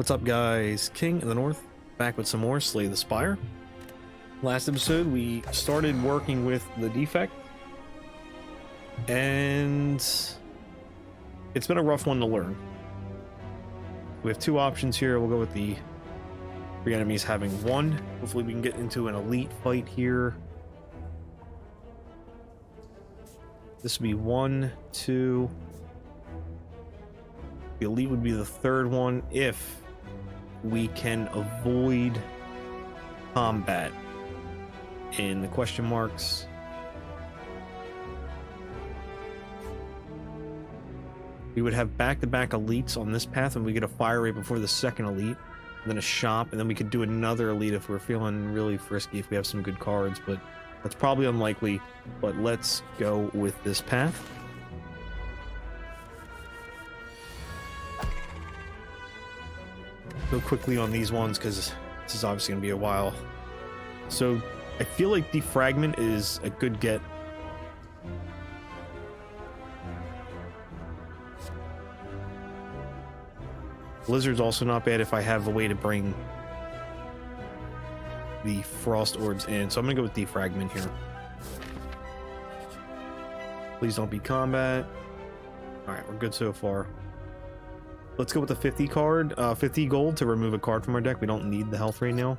What's up, guys? King in the North, back with some more Slay the Spire. Last episode, we started working with the Defect, and it's been a rough one to learn. We have two options here. We'll go with the three enemies having one. Hopefully we can get into an elite fight here. This would be 1, 2. The elite would be the third one if we can avoid combat in the question marks. We would have back-to-back elites on this path, and we get a fire rate before the second elite, and then a shop, and then we could do another elite if we're feeling really frisky, if we have some good cards, but that's probably unlikely. But let's go with this path. Go quickly on these ones because this is obviously going to be a while. So I feel like Defragment is a good get. Blizzard's also not bad if I have a way to bring the Frost Orbs in. So I'm going to go with Defragment here. Please don't be combat. Alright, we're good so far. Let's go with the 50 card, 50 gold to remove a card from our deck. We don't need the health right now.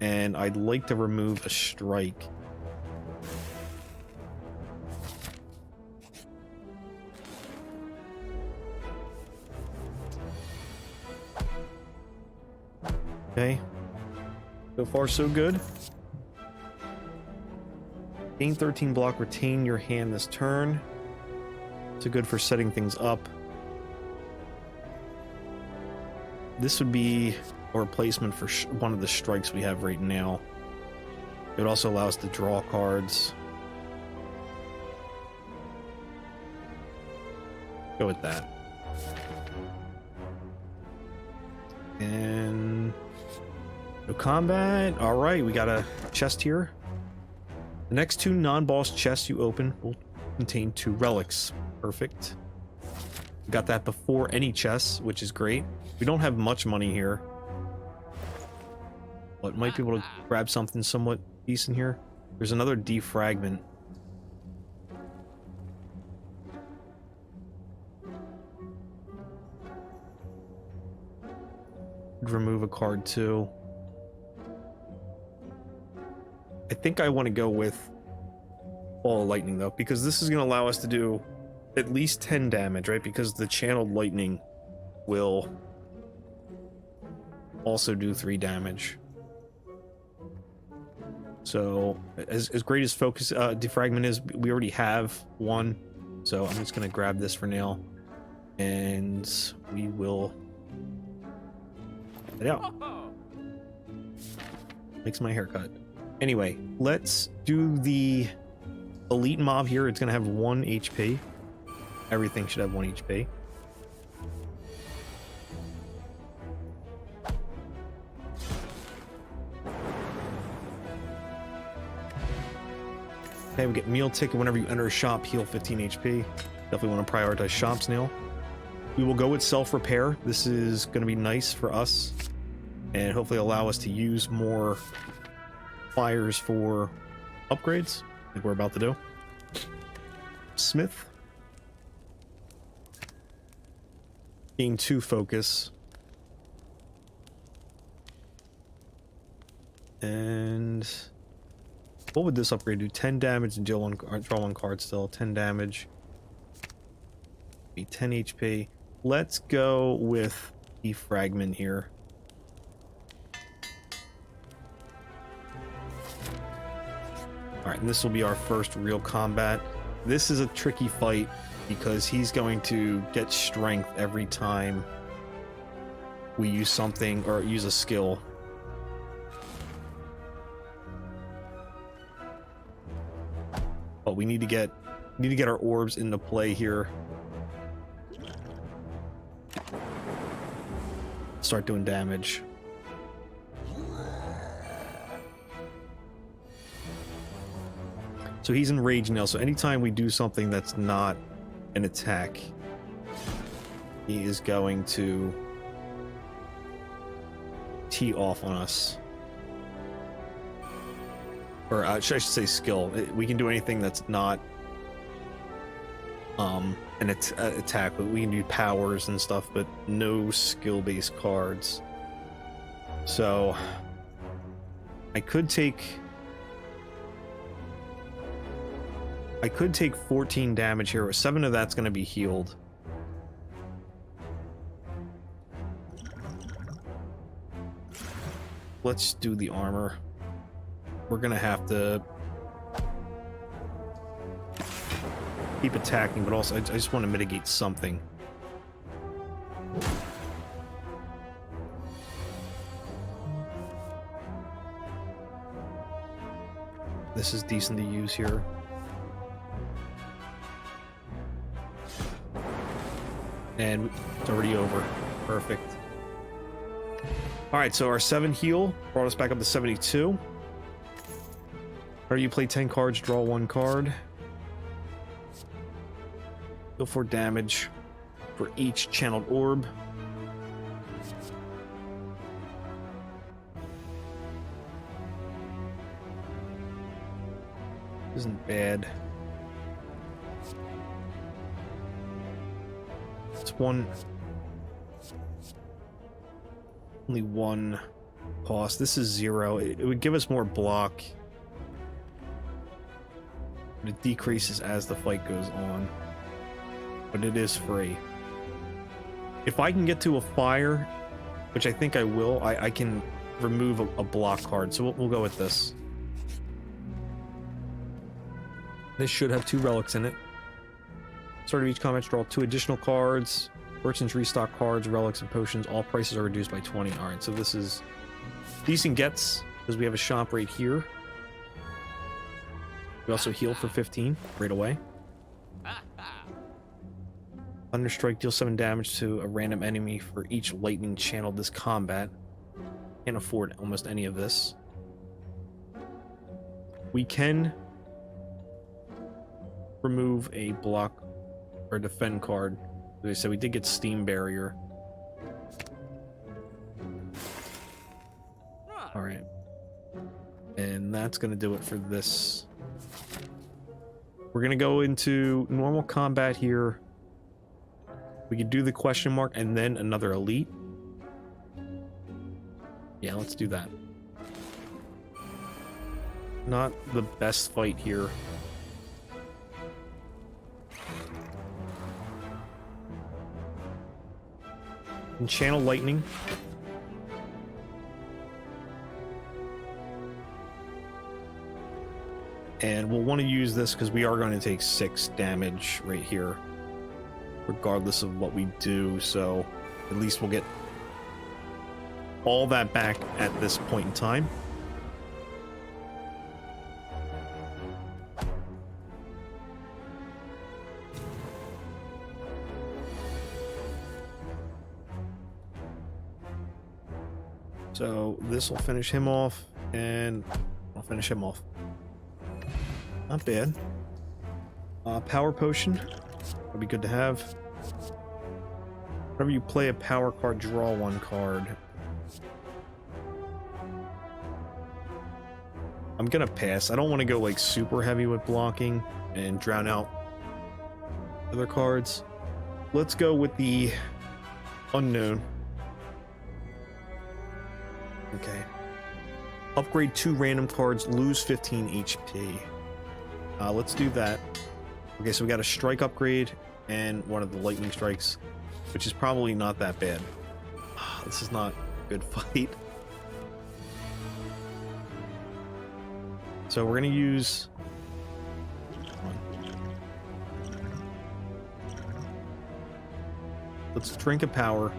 And I'd like to remove a strike. Okay. So far, so good. Gain 13 block, retain your hand this turn. So good for setting things up. This would be a replacement for one of the strikes we have right now. It would also allow us to draw cards. Go with that. And no combat. All right, we got a chest here. The next two non-boss chests you open will contain 2 relics. Perfect. We got that before any chests, which is great. We don't have much money here, but might be able to grab something somewhat decent here. There's another Defragment. Remove a card too. I think I want to go with Ball of Lightning though, because this is going to allow us to do at least 10 damage, right? Because the channeled lightning will also do 3 damage. So as great as focus Defragment is, we already have one, so I'm just gonna grab this for now and we will head out. Makes my haircut. Anyway, let's do the elite mob here. It's gonna have 1 HP. Everything should have 1 HP. Okay, we get meal ticket whenever you enter a shop, heal 15 HP. Definitely want to prioritize shops now. We will go with self-repair. This is going to be nice for us and hopefully allow us to use more fires for upgrades like we're about to do. Smith. Being 2 focus. And what would this upgrade do? 10 damage and deal 1, draw 1 card still. 10 damage. Be 10 HP. Let's go with Defragment here. Alright, and this will be our first real combat. This is a tricky fight because he's going to get strength every time we use something or use a skill. But we need to get our orbs into play here. Start doing damage. So he's in rage now, so anytime we do something that's not an attack, he is going to HP off on us. Or I should say skill. We can do anything that's not an attack, but we can do powers and stuff, but no skill-based cards. So I could take 14 damage here. 7 of that's going to be healed. Let's do the armor. We're going to have to keep attacking, but also I just want to mitigate something. This is decent to use here. And it's already over. Perfect. Alright, so our 7 heal brought us back up to 72. Or you play 10 cards, draw 1 card. Deal 4 damage for each channeled orb. Isn't bad. It's only 1 cost. This is 0. It would give us more block, but it decreases as the fight goes on. But it is free. If I can get to a fire, which I think I will, I can remove a block card. So we'll go with this. This should have 2 relics in it. Start of each combat, draw 2 additional cards. Merchants restock cards, relics, and potions. All prices are reduced by 20. Alright, so this is decent gets, because we have a shop right here. We also heal for 15 right away. Thunderstrike, deal 7 damage to a random enemy for each lightning channeled this combat. Can't afford almost any of this. We can remove a block or defend card. As I said, we did get Steam Barrier. Alright. And that's going to do it for this. We're going to go into normal combat here. We could do the question mark and then another elite. Yeah, let's do that. Not the best fight here. And channel lightning. And we'll want to use this because we are going to take 6 damage right here, regardless of what we do. So at least we'll get all that back at this point in time. So this will finish him off, and I'll finish him off. Not bad. Power potion would be good to have. Whenever you play a power card, draw 1 card. I'm gonna pass. I don't want to go like super heavy with blocking and drown out other cards. Let's go with the unknown. Okay. Upgrade 2 random cards, lose 15 HP. Let's do that. Okay, so we got a strike upgrade and one of the lightning strikes, which is probably not that bad. This is not a good fight. So we're gonna use... Let's drink a power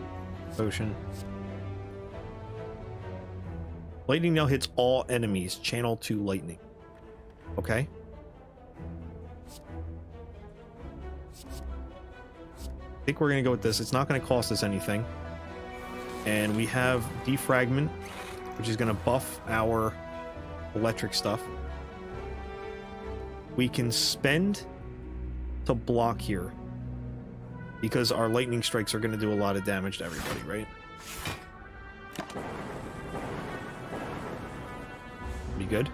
potion. Lightning now hits all enemies. Channel 2 lightning. Okay. I think we're going to go with this. It's not going to cost us anything. And we have Defragment, which is going to buff our electric stuff. We can spend to block here, because our lightning strikes are going to do a lot of damage to everybody, right? be good.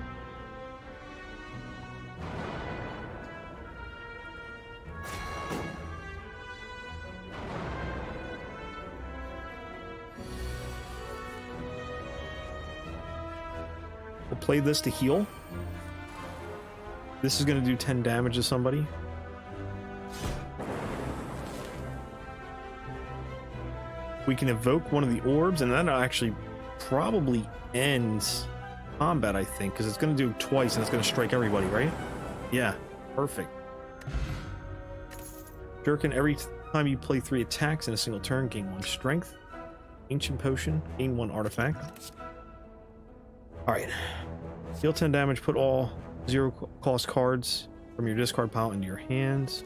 We'll play this to heal. This is going to do 10 damage to somebody. We can evoke one of the orbs, and that'll actually probably ends combat, I think, because it's going to do twice and it's going to strike everybody, right? Yeah, perfect. Shuriken, every time you play 3 attacks in a single turn, gain 1 strength. Ancient Potion, gain 1 artifact. Alright. Deal 10 damage, put all 0 cost cards from your discard pile into your hands.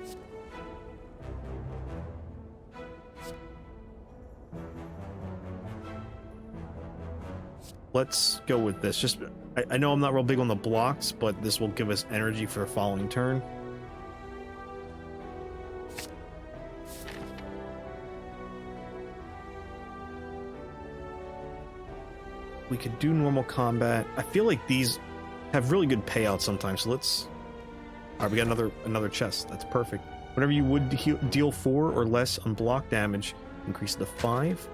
Let's go with this. Just, I know I'm not real big on the blocks, but this will give us energy for the following turn. We could do normal combat. I feel like these have really good payouts sometimes, so let's... Alright, we got another chest. That's perfect. Whenever you would deal 4 or less unblocked damage, increase to 5.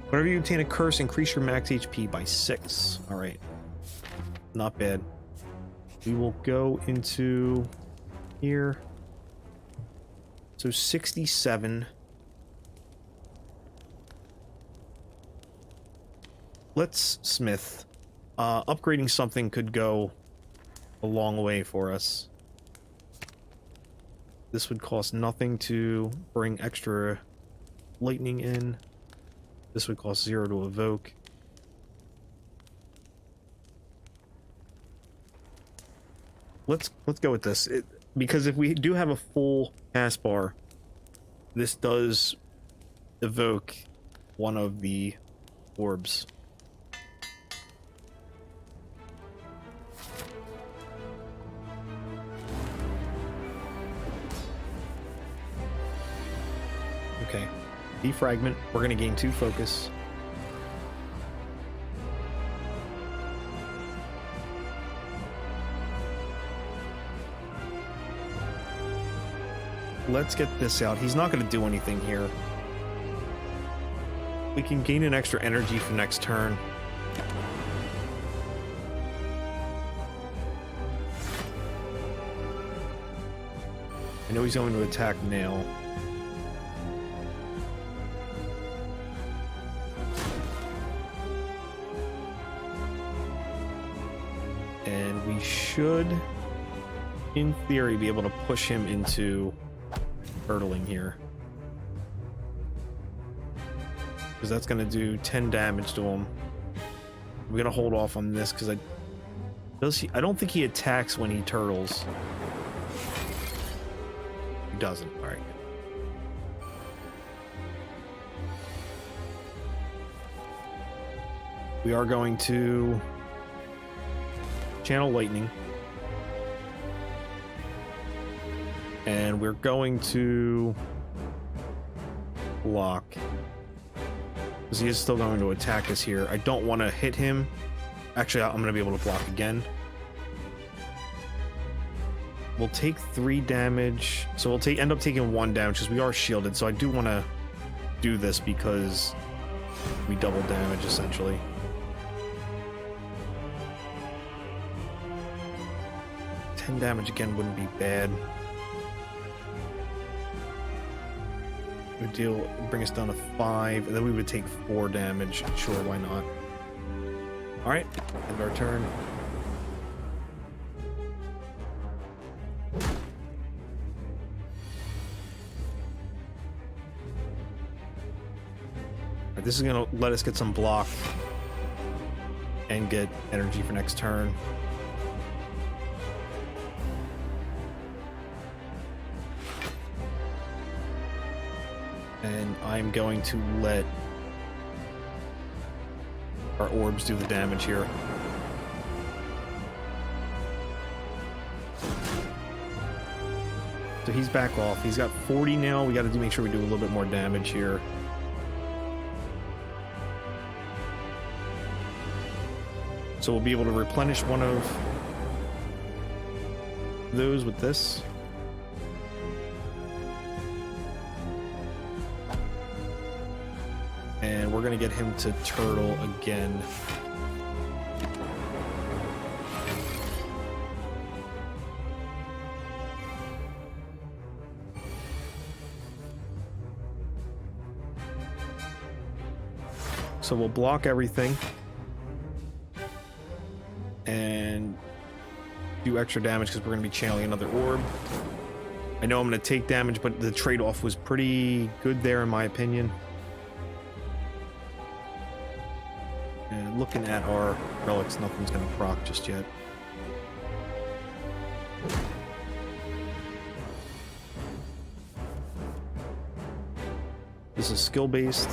Whenever you obtain a curse, increase your max HP by 6. Alright. Not bad. We will go into here. So 67. Let's smith. Upgrading something could go a long way for us. This would cost nothing to bring extra lightning in. This would cost 0 to evoke. Let's go with this. Because if we do have a full cast bar, this does evoke one of the orbs. Okay. Defragment. We're going to gain 2 focus. Let's get this out. He's not going to do anything here. We can gain an extra energy for next turn. I know he's going to attack now. And we should, in theory, be able to push him into hurtling here. Because that's going to do 10 damage to him. I'm going to hold off on this because I don't think he attacks when he turtles. He doesn't. Alright. We are going to channel lightning. And we're going to block. Because he is still going to attack us here. I don't want to hit him. Actually, I'm going to be able to block again. We'll take 3 damage. So we'll end up taking 1 damage because we are shielded. So I do want to do this because we double damage essentially. Damage again wouldn't be bad. Would bring us down to 5, and then we would take 4 damage. Sure, why not? Alright, end our turn. Alright, this is gonna let us get some block and get energy for next turn. And I'm going to let our orbs do the damage here. So he's back off. He's got 40 now. We got to make sure we do a little bit more damage here. So we'll be able to replenish one of those with this. And we're gonna get him to turtle again. So we'll block everything and do extra damage because we're going to be channeling another orb. I know I'm going to take damage, but the trade-off was pretty good there in my opinion. And looking at our relics, nothing's going to proc just yet. This is skill-based.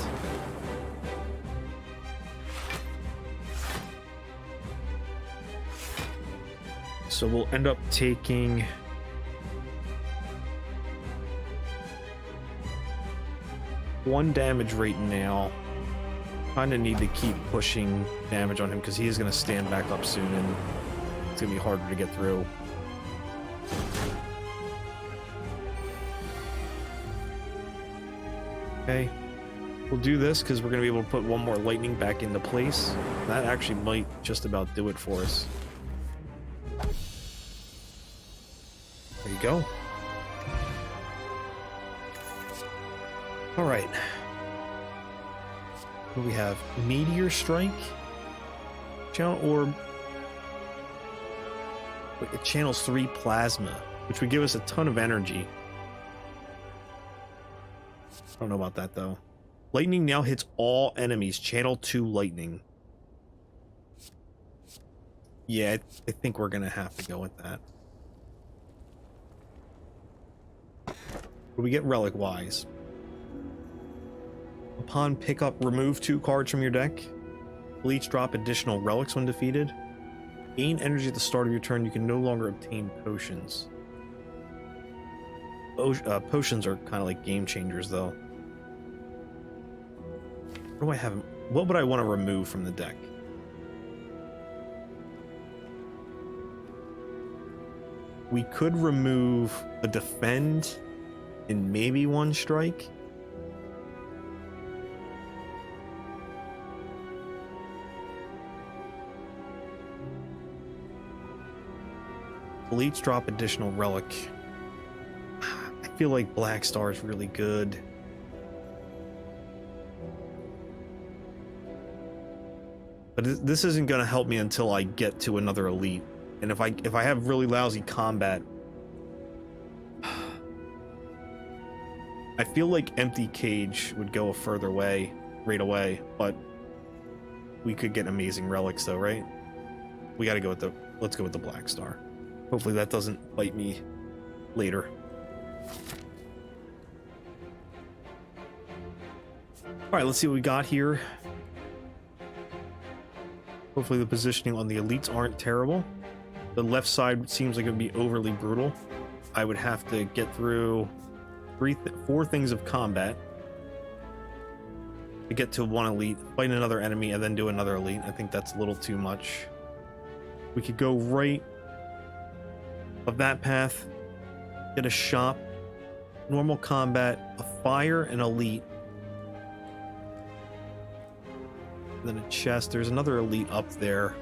So we'll end up taking one damage right now. Kind of need to keep pushing damage on him because he is going to stand back up soon and it's going to be harder to get through. Okay, we'll do this because we're going to be able to put one more lightning back into place. That actually might just about do it for us. There you go. All right. What do we have? Meteor Strike? Channel Orb. It channels 3 plasma, which would give us a ton of energy. I don't know about that, though. Lightning now hits all enemies. Channel 2 lightning. Yeah, I think we're going to have to go with that. What do we get relic-wise? Upon pickup, remove 2 cards from your deck. Bleach drop additional relics when defeated. Gain energy at the start of your turn. You can no longer obtain potions. Potions are kind of like game changers, though. What do I have? What would I want to remove from the deck? We could remove a defend and maybe 1 strike. Bleach drop additional relic. I feel like Black Star is really good. But this isn't going to help me until I get to another elite. And if I have really lousy combat, I feel like Empty Cage would go a further way right away, but we could get amazing relics though, right? We got to go with let's go with the Black Star. Hopefully that doesn't bite me later. All right, let's see what we got here. Hopefully the positioning on the elites aren't terrible. The left side seems like it would be overly brutal. I would have to get through 4 things of combat to get to 1 elite, fight another enemy, and then do another elite. I think that's a little too much. We could go right of that path, get a shop, normal combat, a fire, an elite, and then a chest. There's another elite up there.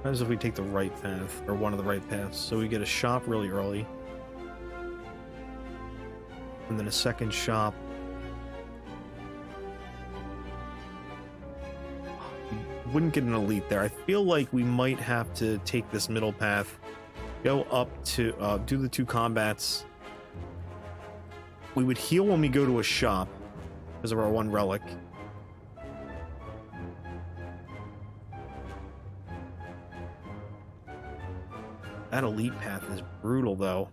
What happens if we take the right path, or one of the right paths? So we get a shop really early, and then a second shop. Wouldn't get an elite there. I feel like we might have to take this middle path, go up to do the 2 combats. We would heal when we go to a shop because of our 1 relic. That elite path is brutal though.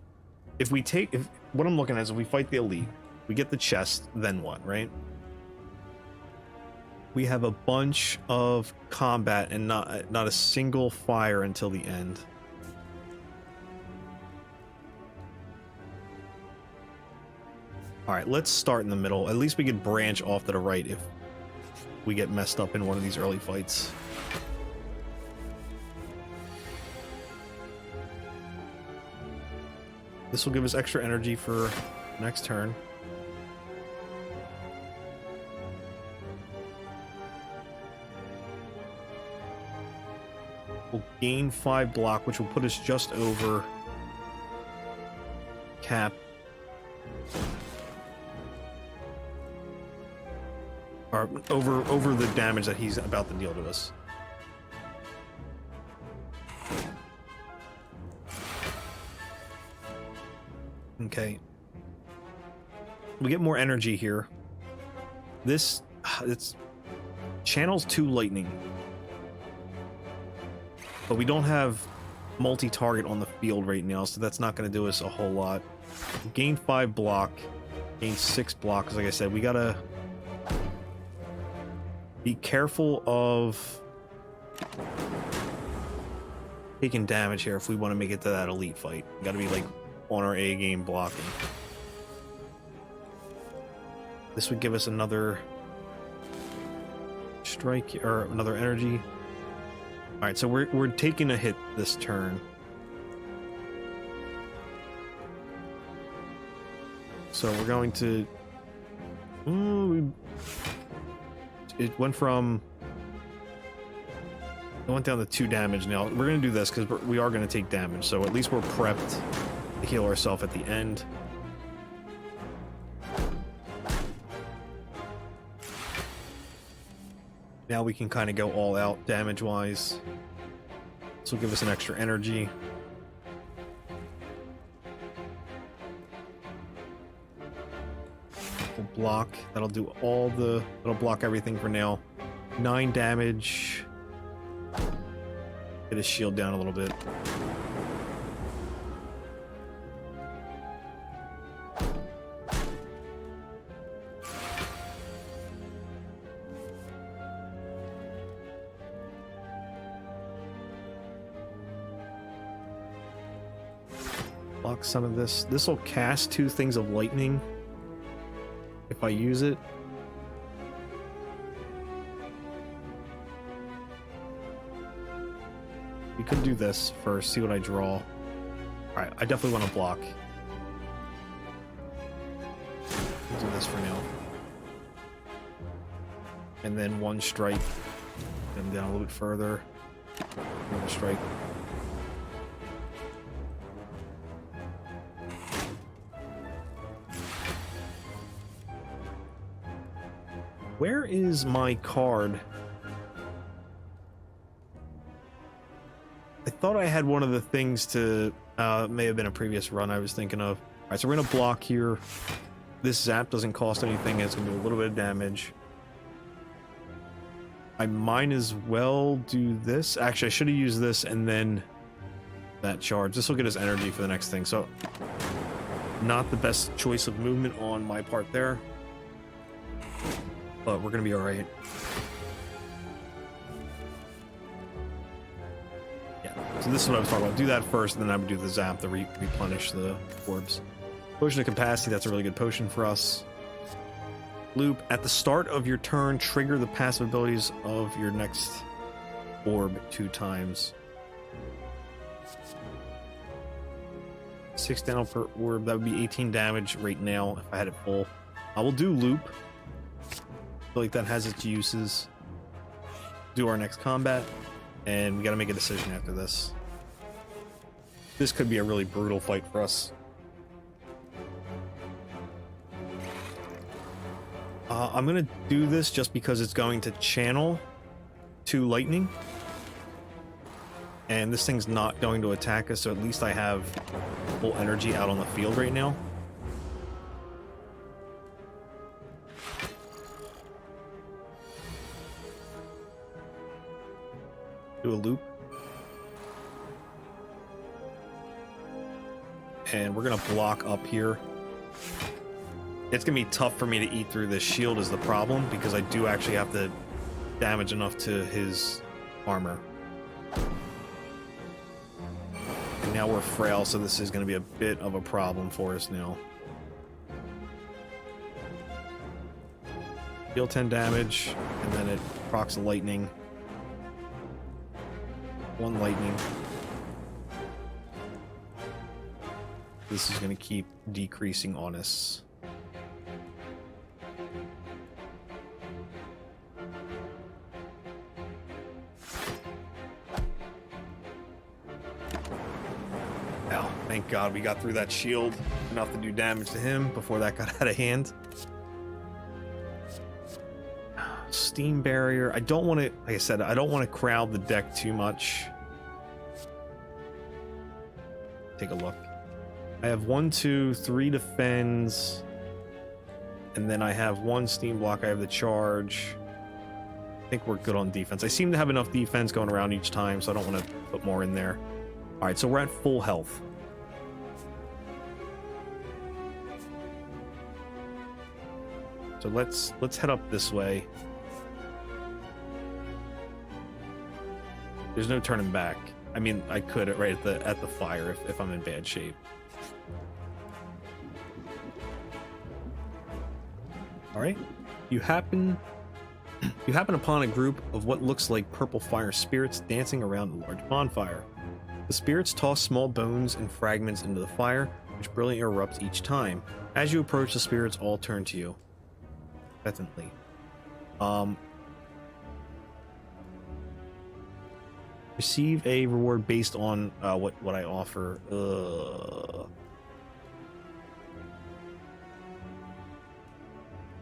If what I'm looking at is if we fight the elite, we get the chest, then what, right? We have a bunch of combat and not a single fire until the end. All right, let's start in the middle. At least we could branch off to the right we get messed up in one of these early fights. This will give us extra energy for next turn. We'll gain 5 block, which will put us just over cap. Or over the damage that he's about to deal to us. Okay. We get more energy here. This it's channels 2 lightning. But we don't have multi-target on the field right now, so that's not going to do us a whole lot. Gain 5 block, gain 6 block, because like I said, we gotta be careful of taking damage here if we want to make it to that elite fight. We gotta be like on our A game blocking. This would give us another strike or another energy. All right, so we're taking a hit this turn. So we're going to. It went from. It went down to 2 damage. Now we're going to do this because we are going to take damage. So at least we're prepped to heal ourselves at the end. Now we can kind of go all out damage-wise. This will give us an extra energy. We'll block. That'll do all the... That'll block everything for now. 9 damage. Get his shield down a little bit. Block some of this. This will cast 2 things of lightning if I use it. We could do this first, see what I draw. Alright, I definitely want to block. I'll do this for now. And then 1 strike. Get him down a little bit further. Another strike. Where is my card? I thought I had one of the things to... may have been a previous run I was thinking of. Alright, so we're going to block here. This zap doesn't cost anything. It's going to do a little bit of damage. I might as well do this. Actually, I should have used this and then that charge. This will get us energy for the next thing. So, not the best choice of movement on my part there. But we're going to be alright. Yeah, so this is what I was talking about. Do that first, and then I would do the zap to replenish the orbs. Potion of Capacity, that's a really good potion for us. Loop, at the start of your turn, trigger the passive abilities of your next orb 2 times. 6 down per orb, that would be 18 damage right now if I had it full. I will do Loop. I feel like that has its uses. Do our next combat, and we gotta make a decision after this. This could be a really brutal fight for us. I'm gonna do this just because it's going to channel 2 lightning. And this thing's not going to attack us, so at least I have full energy out on the field right now. Do a loop. And we're gonna block up here. It's gonna be tough for me to eat through this shield is the problem, because I do actually have to damage enough to his armor. And now we're frail, so this is gonna be a bit of a problem for us now. Deal 10 damage, and then it procs a lightning. 1 lightning. This is going to keep decreasing on us. Oh, thank God we got through that shield. Enough to do damage to him before that got out of hand. Steam barrier. I don't want to, like I said, I don't want to crowd the deck too much. Take a look. I have 1, 2, 3 defends, and then I have 1 steam block. I have the charge. I think we're good on defense. I seem to have enough defense going around each time, so I don't want to put more in there. All right, so we're at full health. So let's head up this way. There's no turning back. I mean, I could right at the fire if I'm in bad shape. All right, you happen upon a group of what looks like purple fire spirits dancing around a large bonfire. The spirits toss small bones and fragments into the fire, which brilliantly erupts each time. As you approach, the spirits all turn to you. Definitely. Receive a reward based on what I offer.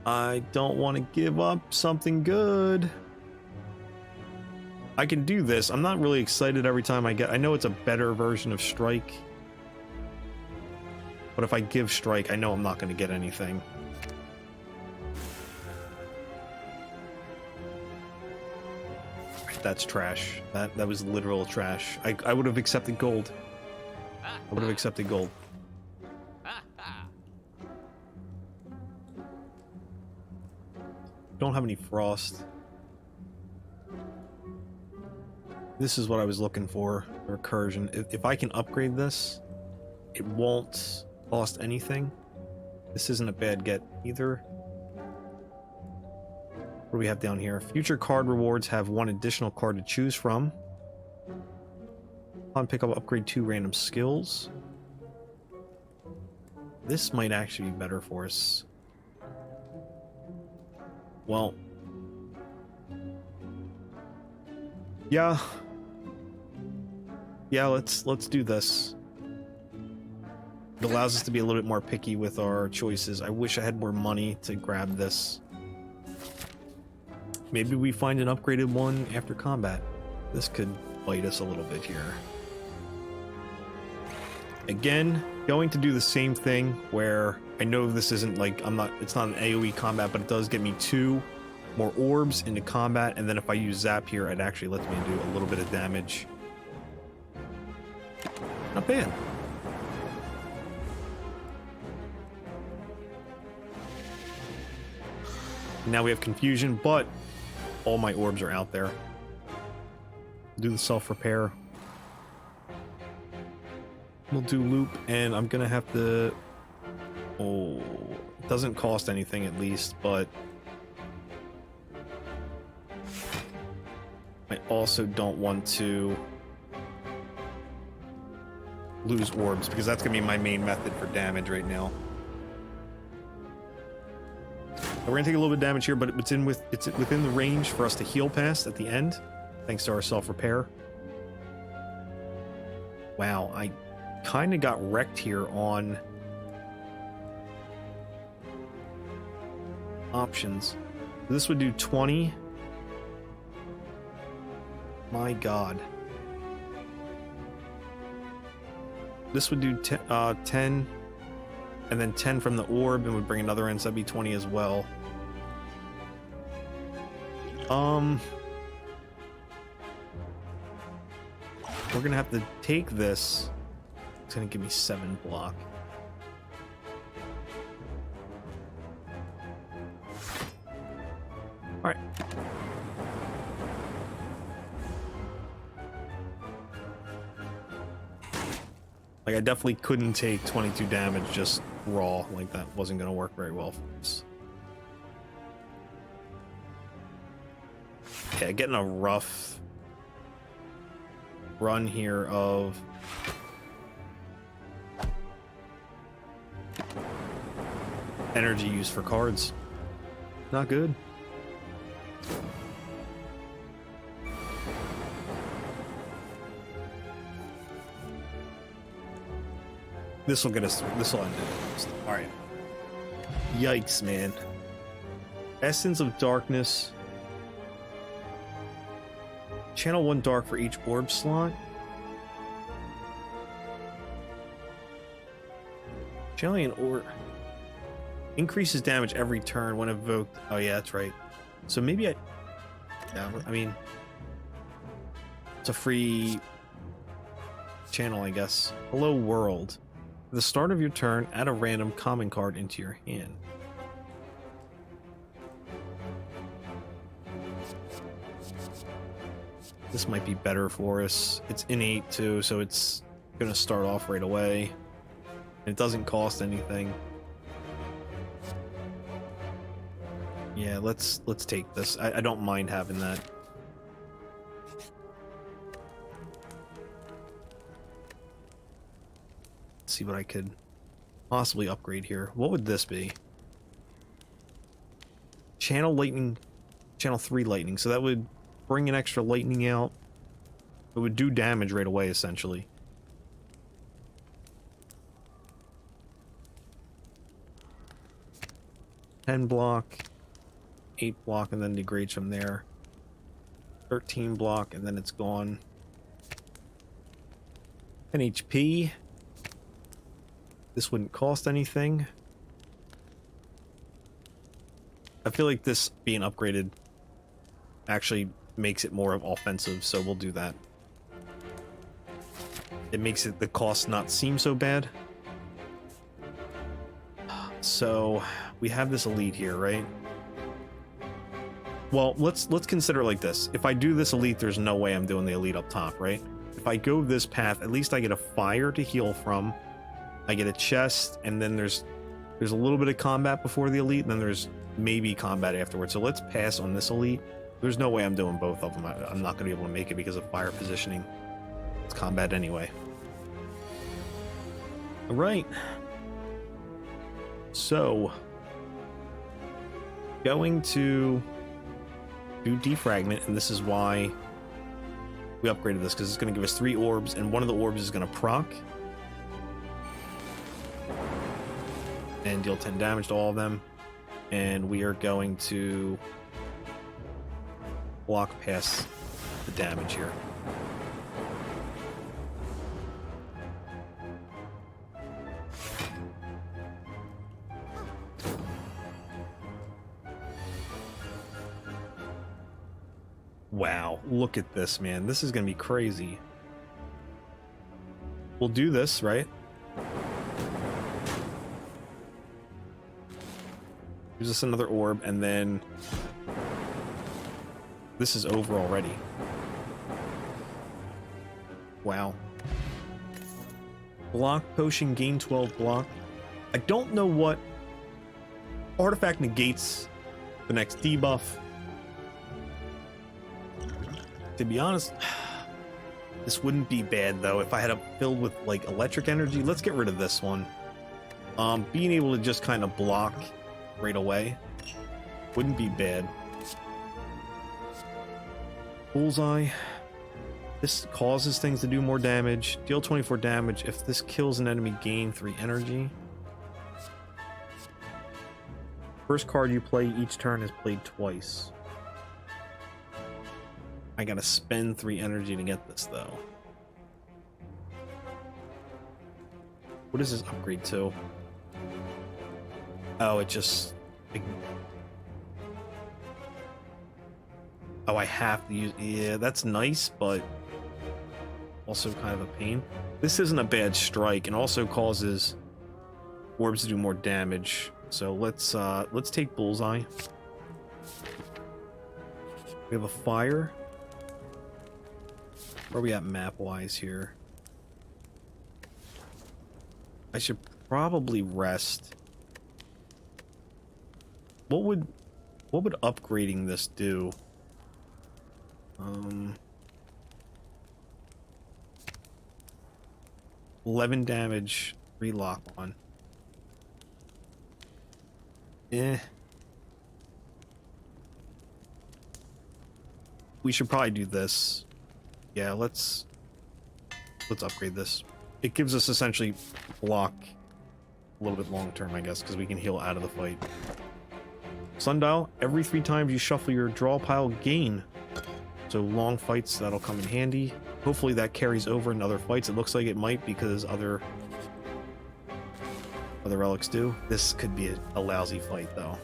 I don't want to give up something good. I can do this. I'm not really excited every time I get. I know it's a better version of Strike, but if I give Strike, I know I'm not going to get anything. That's trash. That was literal trash. I would have accepted gold. I would have accepted gold. Don't have any frost. This is what I was looking for. Recursion. If I can upgrade this, it won't cost anything. This isn't a bad get either. What do we have down here? Future card rewards have 1 additional card to choose from. Upon pickup, upgrade 2 random skills. This might actually be better for us. Well, yeah, let's do this. It allows us to be a little bit more picky with our choices. I wish I had more money to grab this. Maybe we find an upgraded one after combat. This could bite us a little bit here. Again, going to do the same thing where I know this isn't like, it's not an AoE combat, but it does get me 2 more orbs into combat, and then if I use Zap here, it actually lets me do a little bit of damage. Not bad. Now we have confusion, but all my orbs are out there. Do the self-repair. We'll do loop, and I'm gonna have to... Oh, it doesn't cost anything at least, but... I also don't want to lose orbs, because that's gonna be my main method for damage right now. We're gonna take a little bit of damage here, but it's within the range for us to heal past at the end, thanks to our self-repair. Wow, I kind of got wrecked here on options. This would do 20. My God. This would do 10, and then 10 from the orb, and would bring another in, so that'd be 20 as well. We're gonna have to take this. It's gonna give me 7 block. All right. Like, I definitely couldn't take 22 damage just raw. Like, that wasn't gonna work very well for us. Yeah, getting a rough run here of energy use for cards. Not good. This will get us through. This will end it. All right. Yikes, man. Essence of Darkness. Channel 1 dark for each orb slot. Channeling an orb increases damage every turn when evoked. Oh yeah, that's right. So maybe yeah, I mean, it's a free channel, I guess. Hello world. At the start of your turn, add a random common card into your hand. This might be better for us. It's innate too, so it's gonna start off right away. It doesn't cost anything. Yeah, let's take this. I don't mind having that. Let's see what I could possibly upgrade here. What would this be? Channel lightning, channel 3 lightning. So that would bring an extra lightning out. It would do damage right away, essentially. $10 block, 8 block, and then degrades from there. 13 block, and then it's gone. 10 HP. This wouldn't cost anything. I feel like this being upgraded actually makes it more of offensive, so we'll do that. It makes it the cost not seem so bad. So we have this elite here, right? Well, let's consider it like this. If I do this elite, there's no way I'm doing the elite up top, right? If I go this path, at least I get a fire to heal from. I get a chest, and then there's a little bit of combat before the elite, and then there's maybe combat afterwards. So let's pass on this elite. There's no way I'm doing both of them. I'm not going to be able to make it because of fire positioning. It's combat anyway. All right. So, going to do defragment, and this is why we upgraded this, because it's going to give us 3 orbs, and one of the orbs is going to proc and deal 10 damage to all of them, and we are going to block past the damage here. Wow, look at this, man. This is gonna be crazy. We'll do this, right? Gives us another orb, and then this is over already. Wow. Block potion, gain 12 block. I don't know what artifact negates the next debuff. To be honest, this wouldn't be bad though if I had it filled with like electric energy. Let's get rid of this one. Being able to just kind of block right away wouldn't be bad. Bullseye. This causes things to do more damage. Deal 24 damage. If this kills an enemy, gain 3 energy. First card you play each turn is played twice. I gotta spend 3 energy to get this though. What does this upgrade to? Oh, it just... Oh, I have to use... Yeah, that's nice, but also kind of a pain. This isn't a bad strike, and also causes orbs to do more damage. So let's take Bullseye. We have a fire. Where are we at map-wise here? I should probably rest. What would upgrading this do? Um, 11 damage, 3 lock on. Eh. We should probably do this. Yeah, let's upgrade this. It gives us essentially block a little bit long term, I guess, because we can heal out of the fight. Sundial, every 3 times you shuffle your draw pile, gain. So long fights, that'll come in handy. Hopefully that carries over in other fights. It looks like it might because other relics do. This could be a lousy fight though.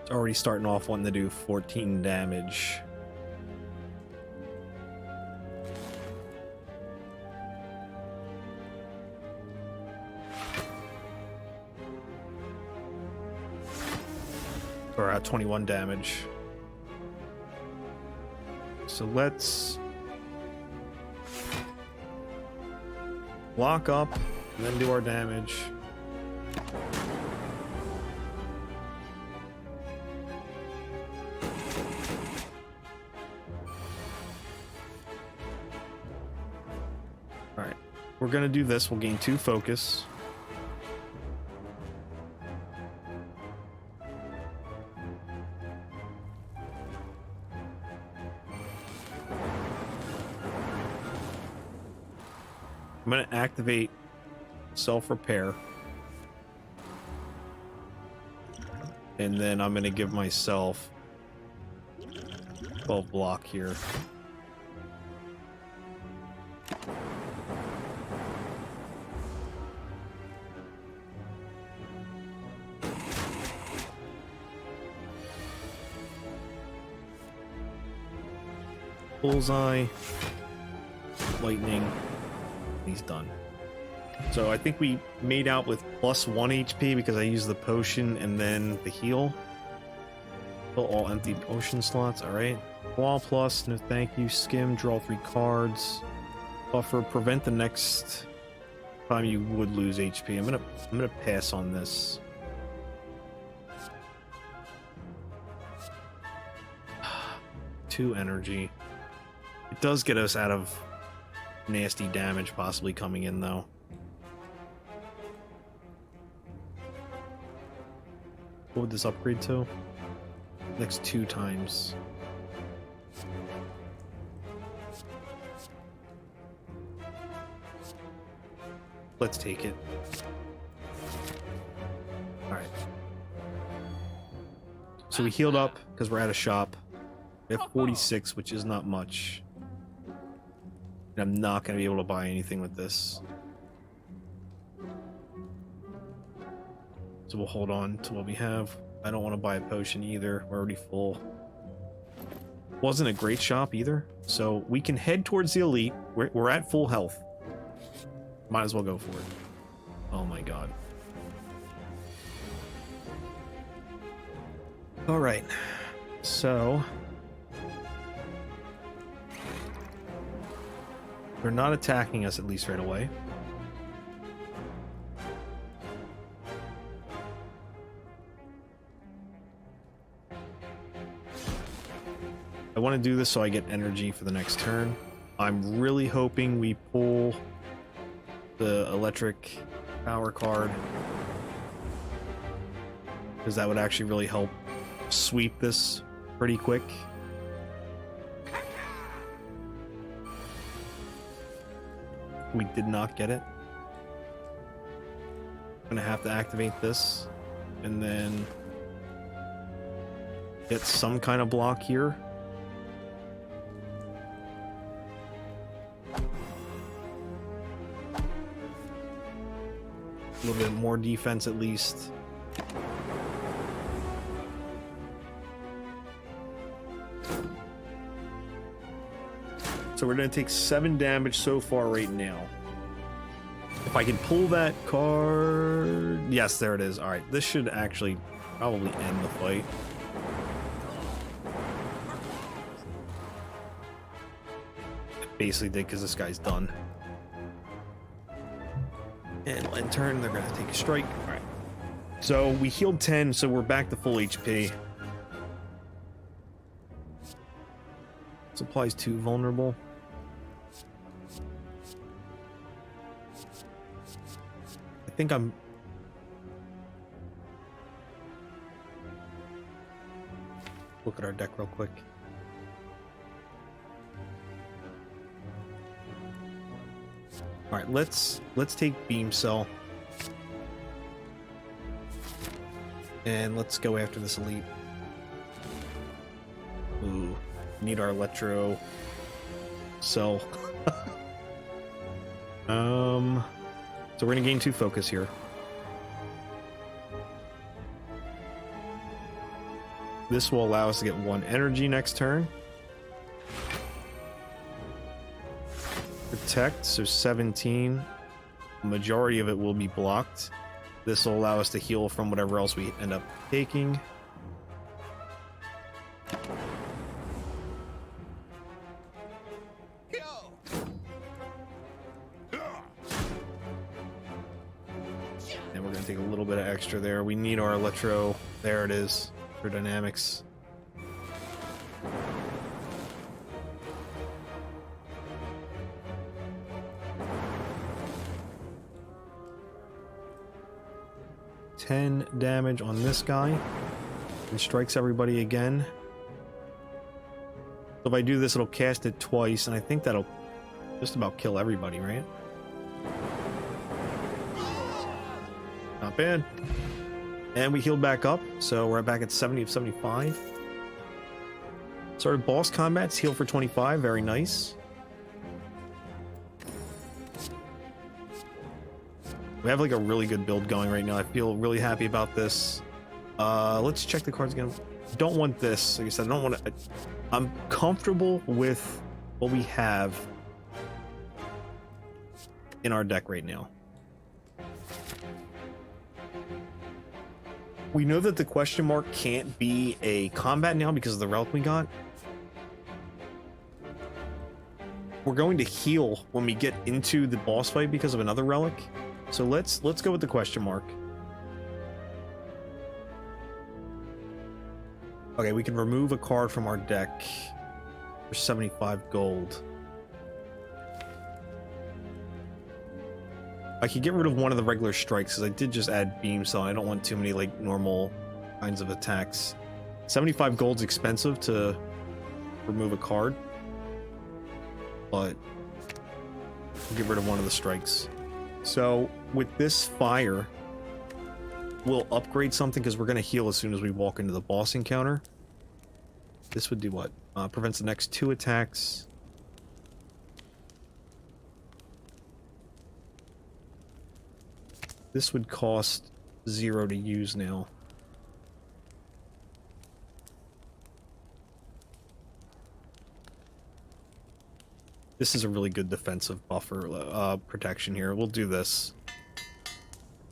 It's already starting off wanting to do 14 damage. Or at 21 damage. So let's block up and then do our damage. All right, we're gonna do this. We'll gain 2 focus. I'm going to activate self-repair. And then I'm going to give myself 12 block here. Bullseye. Lightning. He's done. So I think we made out with +1 HP because I used the potion and then the heal. Fill all empty potion slots. All right. Wall plus, no thank you. Skim, draw 3 cards. Buffer, prevent the next time you would lose HP. I'm gonna pass on this. Two energy. It does get us out of nasty damage possibly coming in though. What would this upgrade to? Next 2 times. Let's take it. Alright. So we healed up because we're at a shop. We have 46, which is not much. And I'm not going to be able to buy anything with this. So we'll hold on to what we have. I don't want to buy a potion either. We're already full. Wasn't a great shop either. So we can head towards the elite. We're at full health. Might as well go for it. Oh my god. Alright. So... they're not attacking us, at least right away. I want to do this so I get energy for the next turn. I'm really hoping we pull the electric power card, because that would actually really help sweep this pretty quick. We did not get it. I'm gonna have to activate this and then get some kind of block here. A little bit more defense at least. So we're going to take 7 damage so far right now. If I can pull that card... yes, there it is. Alright, this should actually probably end the fight. Basically did because this guy's done. And in turn, they're going to take a strike. Alright. So we healed 10, so we're back to full HP. Supplies 2 vulnerable. I think I'm... Look at our deck real quick. All right, let's take Beam Cell. And let's go after this elite. Ooh, need our Electro Cell. So we're gonna gain 2 focus here. This will allow us to get 1 energy next turn. Protect, so 17. The majority of it will be blocked. This will allow us to heal from whatever else we end up taking. And we're going to take a little bit of extra there. We need our Electro. There it is. For dynamics. $10 damage on this guy. And strikes everybody again. So if I do this, it'll cast it twice, and I think that'll just about kill everybody, right? Not bad. And we healed back up, so we're back at 70 of 75. Started boss combats, heal for 25, very nice. We have like a really good build going right now. I feel really happy about this. Let's check the cards again. Don't want this. Like I said, I don't want to... I'm comfortable with what we have in our deck right now. We know that the question mark can't be a combat now because of the relic we got. We're going to heal when we get into the boss fight because of another relic. So let's go with the question mark. Okay, we can remove a card from our deck for 75 gold. I could get rid of one of the regular strikes because I did just add beam, so I don't want too many like normal kinds of attacks. 75 gold's expensive to remove a card, but we'll get rid of one of the strikes. So with this fire, we'll upgrade something because we're going to heal as soon as we walk into the boss encounter. This would do what? Prevents the next 2 attacks. This would cost 0 to use now. This is a really good defensive buffer protection here. We'll do this.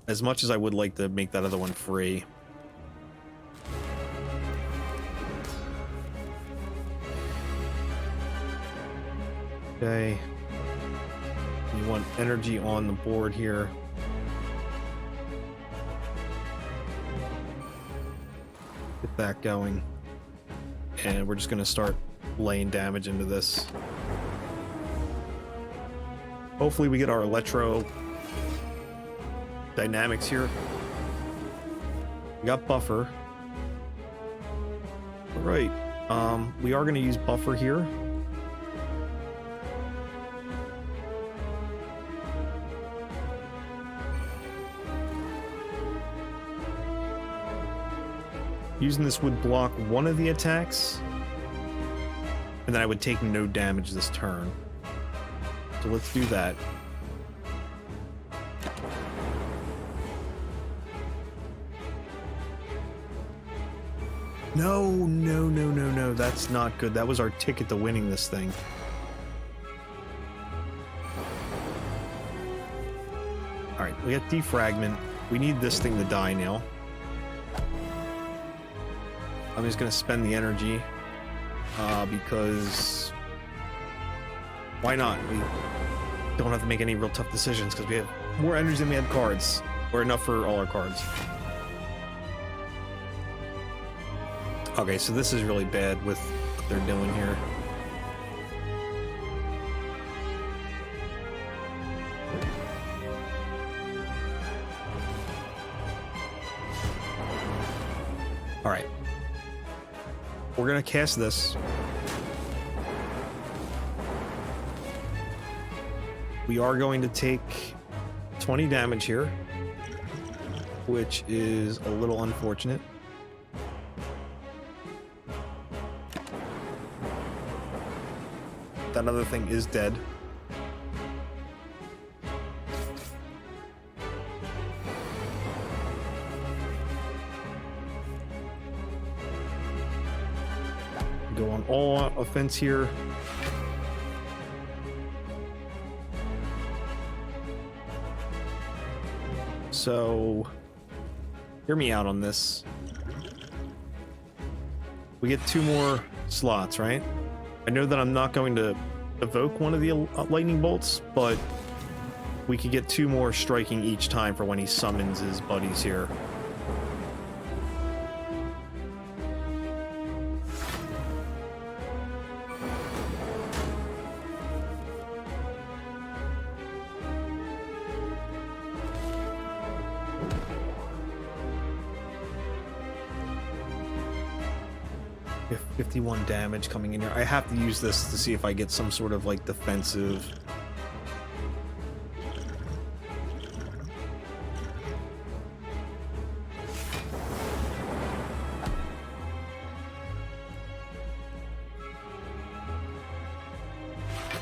As much as I would like to make that other one free. Okay. You want energy on the board here. Get that going. And we're just going to start laying damage into this. Hopefully we get our electro dynamics here. We got buffer. Alright. We are going to use buffer here. Using this would block one of the attacks, and then I would take no damage this turn. So let's do that. No, no, no, no, no. That's not good. That was our ticket to winning this thing. Alright, we got defragment. We need this thing to die now. I'm just going to spend the energy. Because... why not? We don't have to make any real tough decisions because we have more energy than we had cards. Or enough for all our cards. Okay, so this is really bad with what they're doing here. All right. We're going to cast this. We are going to take 20 damage here, which is a little unfortunate. That other thing is dead. Go on all offense here. So, hear me out on this. We get 2 more slots, right? I know that I'm not going to evoke one of the lightning bolts, but we could get 2 more striking each time for when he summons his buddies here. We have 51 damage coming in here. I have to use this to see if I get some sort of like defensive.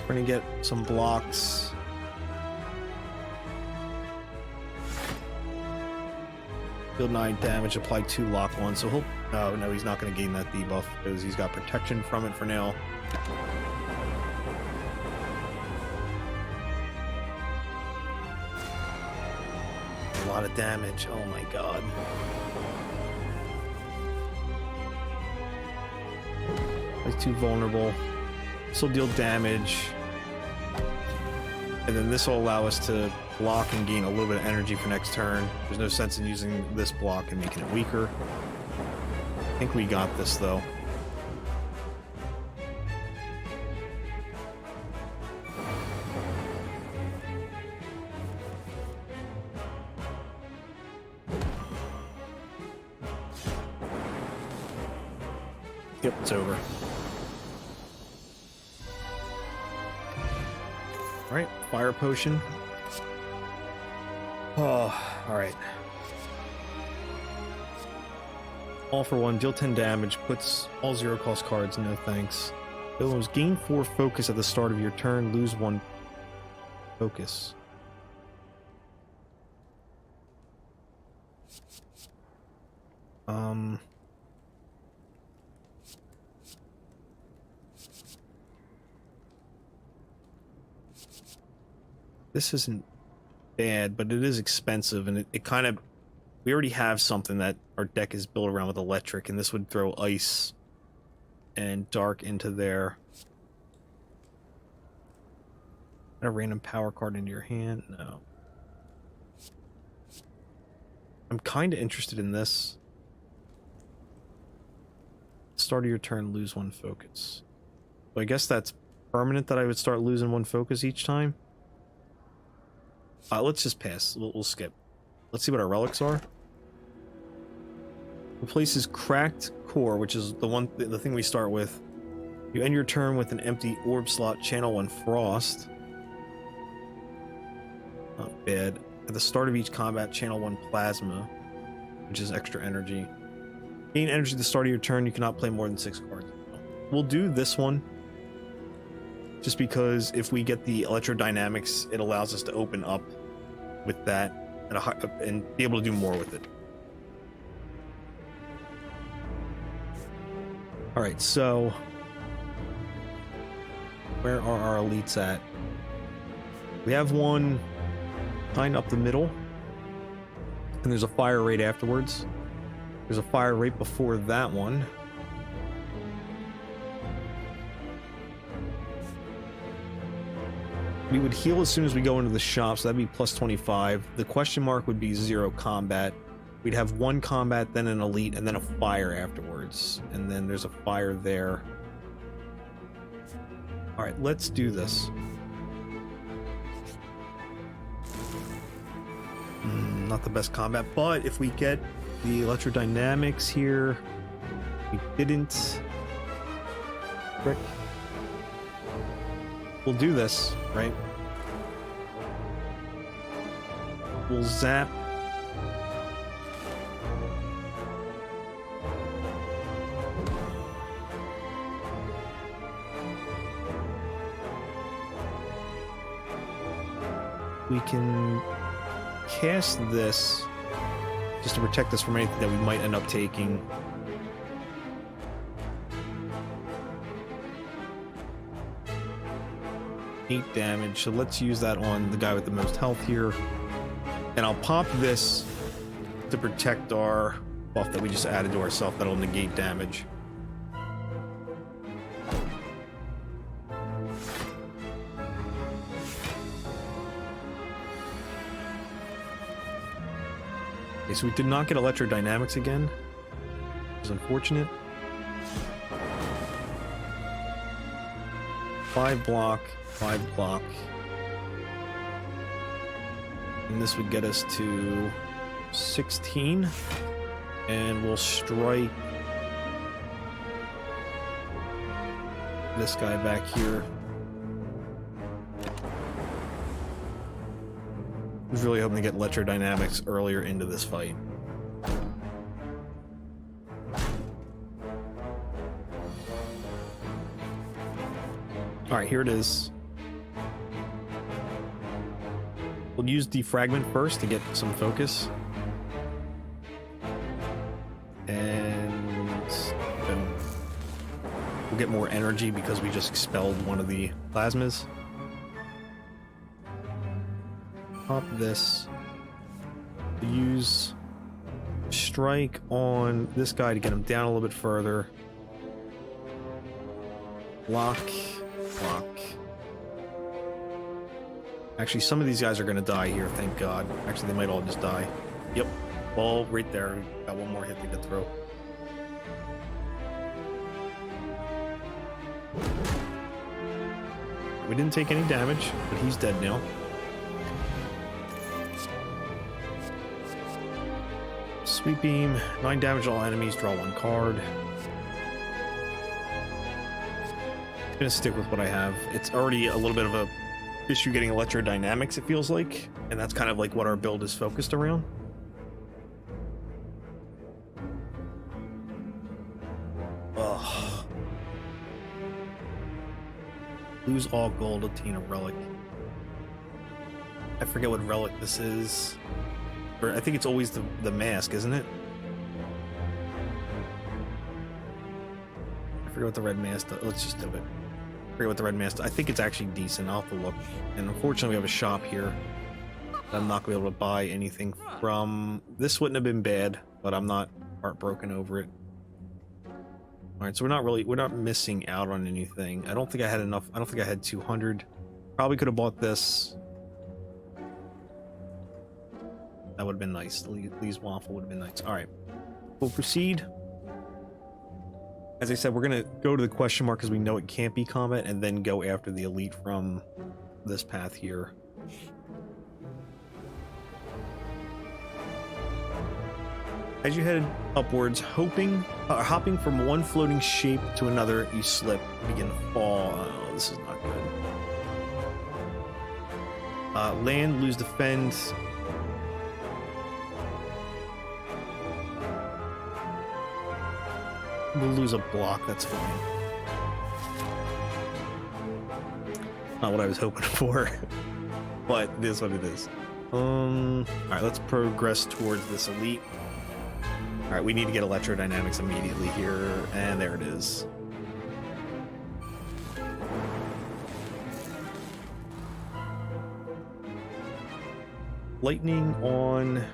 We're gonna get some blocks. Deal 9 damage, apply 2 lock 1, so he'll... Oh, no, he's not going to gain that debuff because he's got protection from it for now. A lot of damage, oh my god. He's too vulnerable. This will deal damage. And then this will allow us to block and gain a little bit of energy for next turn. There's no sense in using this block and making it weaker. I think we got this though. Yep, it's over. Alright, fire potion. Oh, alright. All for 1, deal 10 damage, puts all 0 cost cards, no thanks. Villains gain 4 focus at the start of your turn, lose 1 focus. This isn't bad, but it is expensive, and it kind of... We already have something that our deck is built around with electric, and this would throw ice and dark into there. Add a random power card into your hand? No. I'm kind of interested in this. Start of your turn, lose 1 focus. So I guess that's permanent that I would start losing 1 focus each time. Let's just pass. We'll skip. Let's see what our relics are. Replaces cracked core, which is the thing we start with. You end your turn with an empty orb slot, channel 1 frost. Not bad. At the start of each combat, channel 1 plasma, which is extra energy. Gain energy at the start of your turn. You cannot play more than 6 cards. We'll do this one. Just because if we get the electrodynamics, it allows us to open up with that and be able to do more with it. Alright, so where are our elites at? We have one kind of up the middle, and there's a fire right afterwards. There's a fire right before that one. We would heal as soon as we go into the shop, so that'd be plus 25. The question mark would be 0 combat. we'd have one combat, then an elite, and then a fire afterwards. And then there's a fire there. All right, let's do this. Not the best combat, but if we get the electrodynamics here, we didn't. Frick. We'll do this, right? We'll zap. We can cast this just to protect us from anything that we might end up taking. Eight damage, so let's use that on the guy with the most health here. And I'll pop this to protect our buff that we just added to ourselves. That'll negate damage. Okay, so we did not get electrodynamics again, which is unfortunate. 5 block, 5 block. And this would get us to 16. And we'll strike this guy back here. I was really hoping to get electrodynamics earlier into this fight. Alright, here it is. We'll use Defragment first to get some focus. And boom. We'll get more energy because we just expelled one of the plasmas. Pop this. Use strike on this guy to get him down a little bit further. Block. Block. Actually, some of these guys are going to die here, thank God. Actually, they might all just die. Yep. Ball right there. Got one more hit to get through. We didn't take any damage, but he's dead now. Sweet Beam. 9 damage to all enemies. Draw 1 card. I'm going to stick with what I have. It's already a little bit of a issue getting electrodynamics, it feels like. And that's kind of like what our build is focused around. Ugh. Lose all gold, obtain a relic. I forget what relic this is. Or I think it's always the mask, isn't it? I forget what the red mask does. Let's just do it. I forget what the red mask does. I think it's actually decent. I'll have to look. And unfortunately, we have a shop here. I'm not going to be able to buy anything from. This wouldn't have been bad, but I'm not heartbroken over it. Alright, so we're not missing out on anything. I don't think I had enough. I don't think I had 200. Probably could have bought this. That would have been nice. Lee's waffle would have been nice. Alright. We'll proceed. As I said, we're going to go to the question mark because we know it can't be combat, and then go after the elite from this path here. As you head upwards, hopping from one floating shape to another, you slip, begin to fall. Oh, this is not good. Land, lose, defend. We'll lose a block, that's fine. Not what I was hoping for, but it is what it is. Alright, let's progress towards this elite. Alright, we need to get electrodynamics immediately here, and there it is. Lightning on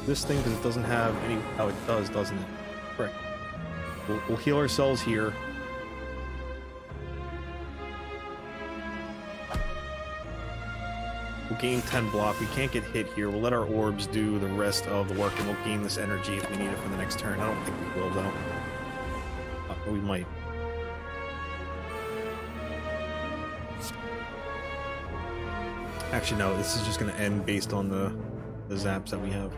this thing because it doesn't have any. Oh, it does, doesn't it? Correct. We'll heal ourselves here. We'll gain 10 block. We can't get hit here. We'll let our orbs do the rest of the work, and we'll gain this energy if we need it for the next turn. I don't think we will, though. We might. Actually, no. This is just going to end based on the zaps that we have.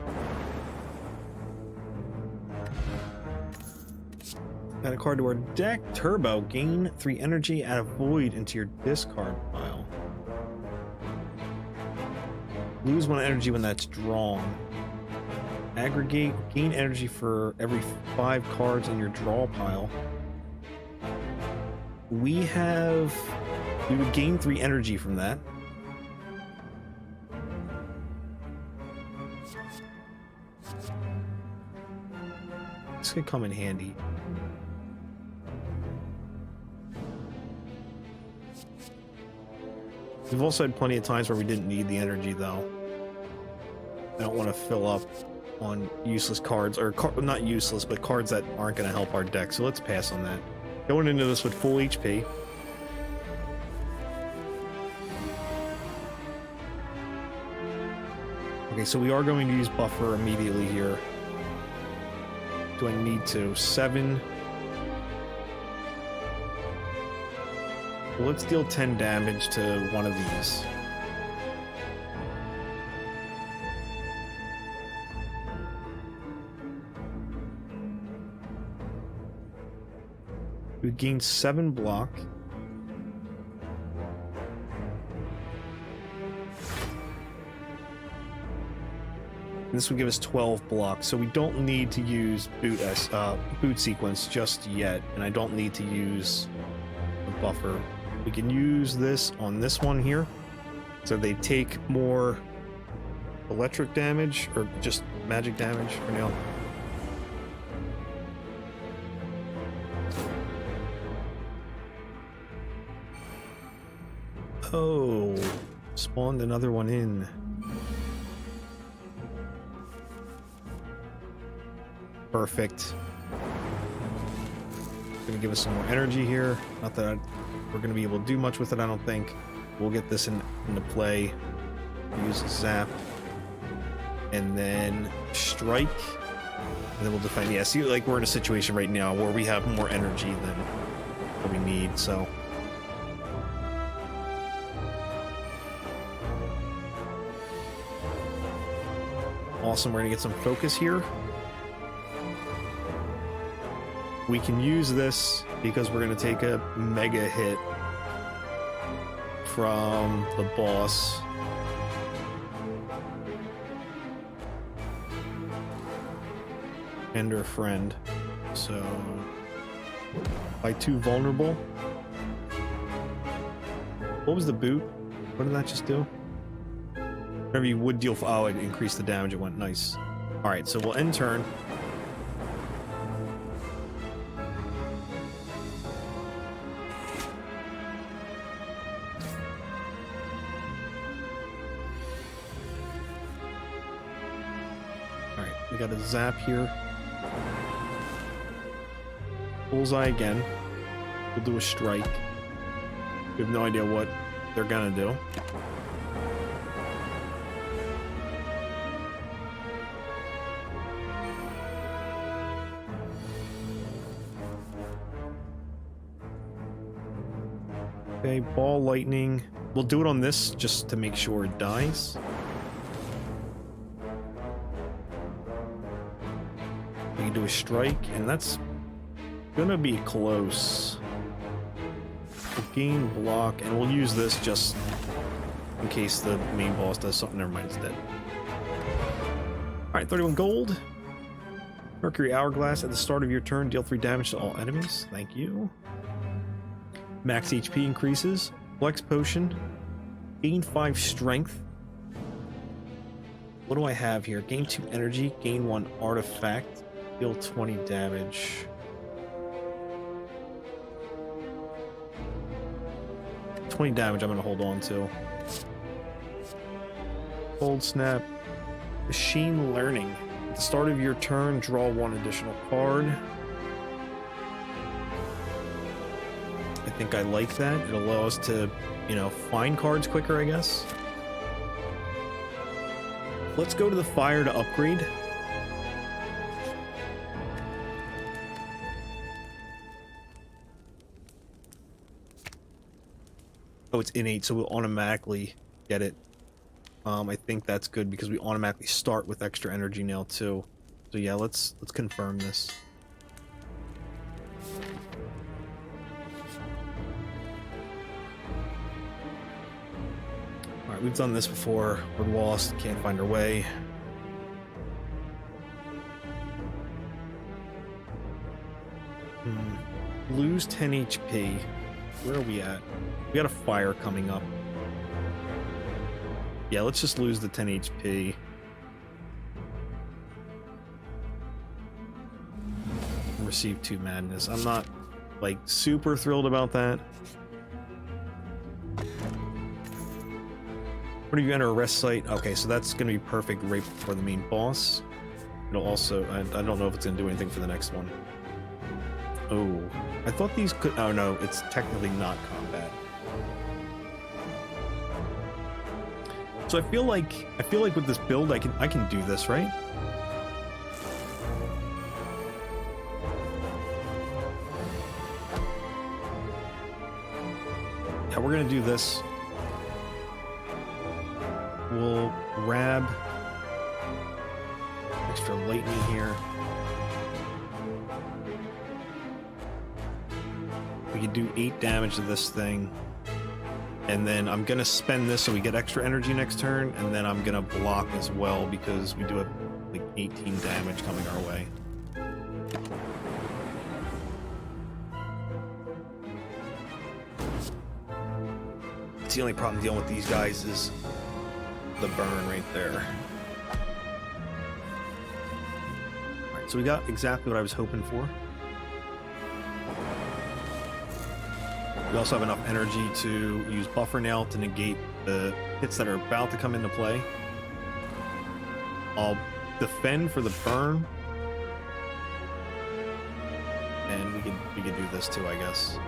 Add a card to our deck. Turbo. Gain 3 energy. Add a void into your discard pile. Lose 1 energy when that's drawn. Aggregate. Gain energy for every 5 cards in your draw pile. We would gain 3 energy from that. This could come in handy. We've also had plenty of times where we didn't need the energy, though. I don't want to fill up on useless cards, or not useless, but cards that aren't going to help our deck, so let's pass on that. Going into this with full HP. Okay, so we are going to use buffer immediately here. Do I need to? 7. Well, let's deal 10 damage to one of these. We gain 7 block. And this would give us 12 blocks, so we don't need to use boot sequence just yet, and I don't need to use the buffer. We can use this on this one here, so they take more electric damage, or just magic damage for now. Oh, spawned another one in. Perfect. Gonna give us some more energy here. Not that we're gonna be able to do much with it, I don't think. We'll get this into play. Use zap. And then strike. And then we'll defend. Yeah, see, like, we're in a situation right now where we have more energy than what we need, so. Awesome, we're gonna get some focus here. We can use this because we're going to take a mega hit from the boss. And her friend. So, by 2 vulnerable. What was the boot? What did that just do? Whenever you would deal, oh, it increased the damage. It went nice. All right, so we'll end turn. We got a zap here. Bullseye again. We'll do a strike. We have no idea what they're gonna do. Okay, ball lightning. We'll do it on this just to make sure it dies. We can do a strike, and that's gonna be close. We'll gain block, and we'll use this just in case the main boss does something. Never mind, it's dead. Alright, 31 gold. Mercury Hourglass. At the start of your turn, deal 3 damage to all enemies. Thank you. Max HP increases. Flex Potion. Gain 5 strength. What do I have here? Gain 2 energy. Gain 1 artifact. Deal 20 damage. I'm going to hold on to. Cold Snap. Machine Learning. At the start of your turn, draw 1 additional card. I think I like that. It allows us to, you know, find cards quicker, I guess. Let's go to the fire to upgrade. Oh, it's innate, so we'll automatically get it. I think that's good because we automatically start with extra energy now too. So yeah, let's confirm this. All right, we've done this before. We're lost, can't find our way. Lose 10 HP. Where are we at? We got a fire coming up. Yeah, let's just lose the 10 HP. Receive 2 madness. I'm not, like, super thrilled about that. Where do you enter a rest site? Okay, so that's going to be perfect right before the main boss. It'll also... I don't know if it's going to do anything for the next one. Oh, I thought these could... Oh, no, it's technically not combat. So I feel like with this build I can do this, right? Yeah, we're gonna do this. We'll grab extra lightning here. We can do 8 damage to this thing. And then I'm gonna spend this so we get extra energy next turn, and then I'm gonna block as well because we do have like 18 damage coming our way. It's the only problem dealing with these guys is the burn right there. Alright, so we got exactly what I was hoping for. We also have enough energy to use Buffer Nail to negate the hits that are about to come into play. I'll defend for the burn. And we could do this too, I guess.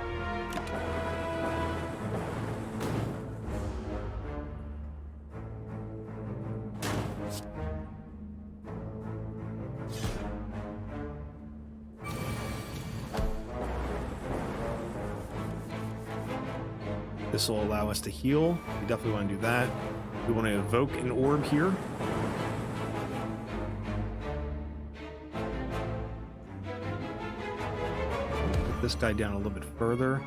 This will allow us to heal. We definitely want to do that. We want to evoke an orb here. Put this guy down a little bit further.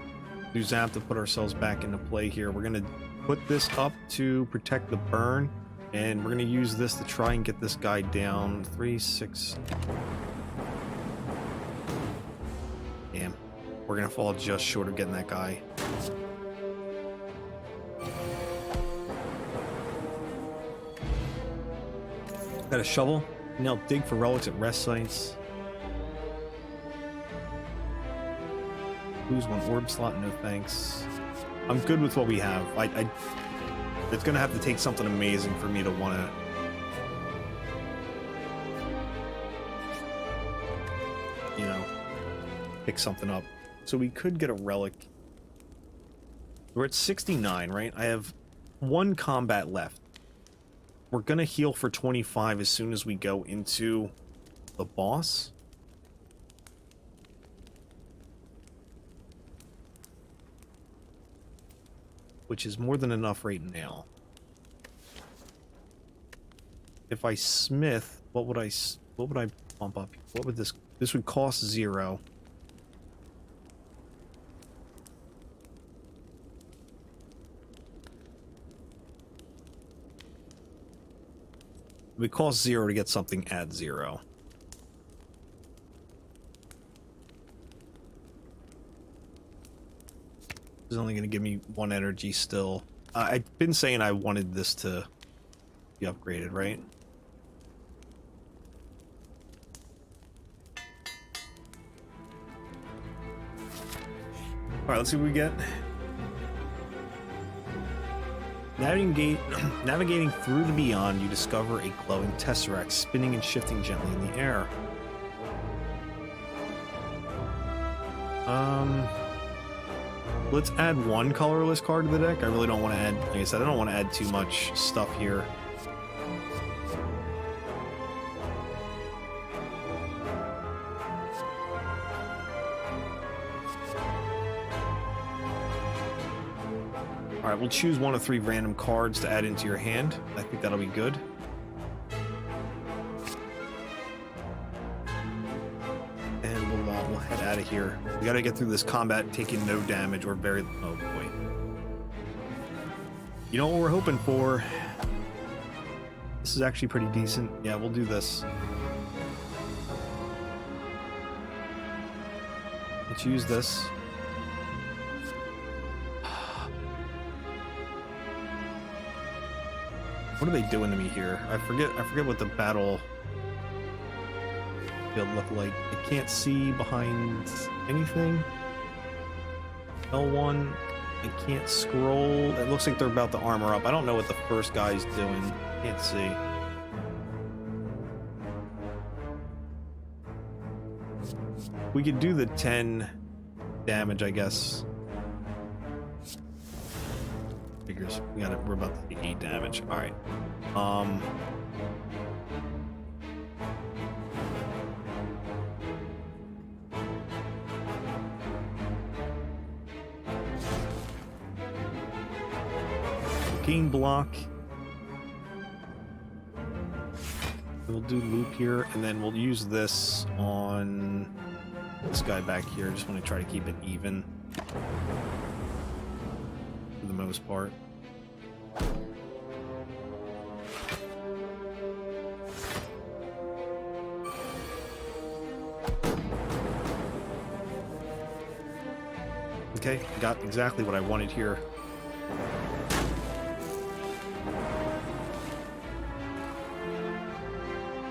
Do Zap to put ourselves back into play here. We're going to put this up to protect the burn, and we're going to use this to try and get this guy down. 3, 6. Damn. We're going to fall just short of getting that guy. Got a shovel. Now dig for relics at rest sites. Lose 1 orb slot, no thanks. I'm good with what we have. It's gonna have to take something amazing for me to wanna... you know, pick something up. So we could get a relic. We're at 69, right? I have 1 combat left. We're gonna heal for 25 as soon as we go into the boss. Which is more than enough right now. If I smith, what would I bump up? What would this would cost 0. It would cost 0 to get something at 0. It's only going to give me 1 energy still. I've been saying I wanted this to be upgraded, right? Alright, let's see what we get. Navigating through the beyond, you discover a glowing tesseract spinning and shifting gently in the air. Let's add 1 colorless card to the deck. I really don't want to add, like I said, I don't want to add too much stuff here. All right, we'll choose one of 3 random cards to add into your hand. I think that'll be good. And we'll head out of here. We gotta get through this combat taking no damage or very... Oh, boy. You know what we're hoping for? This is actually pretty decent. Yeah, we'll do this. Let's use this. What are they doing to me here? I forget what the battle field looked like. I can't see behind anything. L1. I can't scroll. It looks like they're about to armor up. I don't know what the first guy's doing. Can't see. We could do the 10 damage, I guess. Figures. We're about to do 8 damage. All right. Gain block. We'll do loop here, and then we'll use this on this guy back here. Just want to try to keep it even for the most part. Okay, got exactly what I wanted here.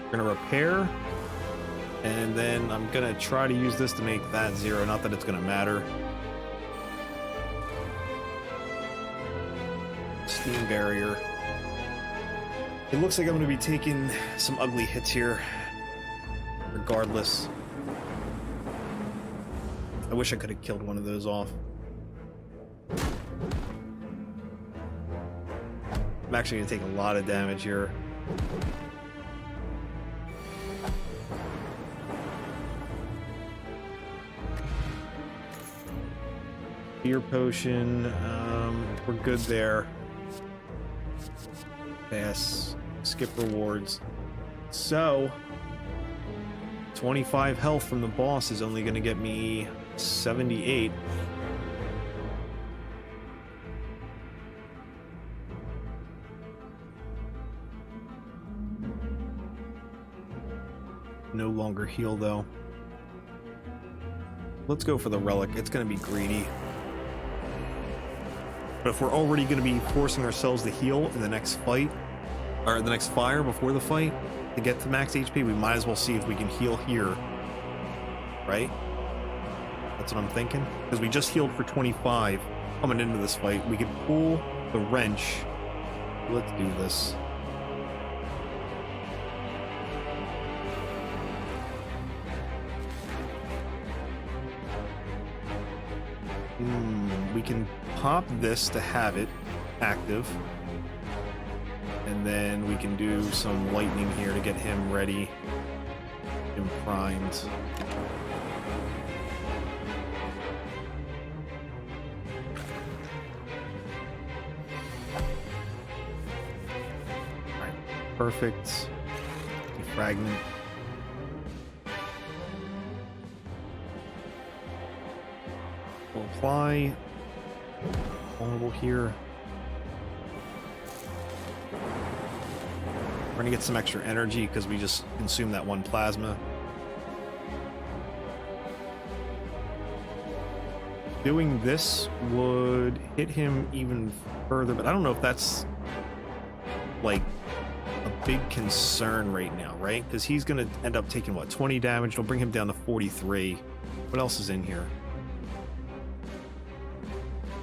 We're gonna repair, and then I'm gonna try to use this to make that 0. Not that it's gonna matter. Steam barrier. It looks like I'm gonna be taking some ugly hits here, regardless. I wish I could have killed one of those off. I'm actually gonna take a lot of damage here. Fear potion, we're good there. Pass, skip rewards. So, 25 health from the boss is only gonna get me 78. No longer heal though. Let's go for the relic. It's gonna be greedy. But if we're already going to be forcing ourselves to heal in the next fight, or the next fire before the fight, to get to max HP, we might as well see if we can heal here. Right? That's what I'm thinking. Because we just healed for 25 coming into this fight. We could pull the wrench. Let's do this. We can pop this to have it active, and then we can do some lightning here to get him ready and primed. Alright, perfect. Defragment. We'll apply. Vulnerable here. We're gonna get some extra energy because we just consumed that 1 plasma. Doing this would hit him even further, but I don't know if that's like a big concern right now, right? Because he's gonna end up taking what, 20 damage. It'll bring him down to 43. What else is in here?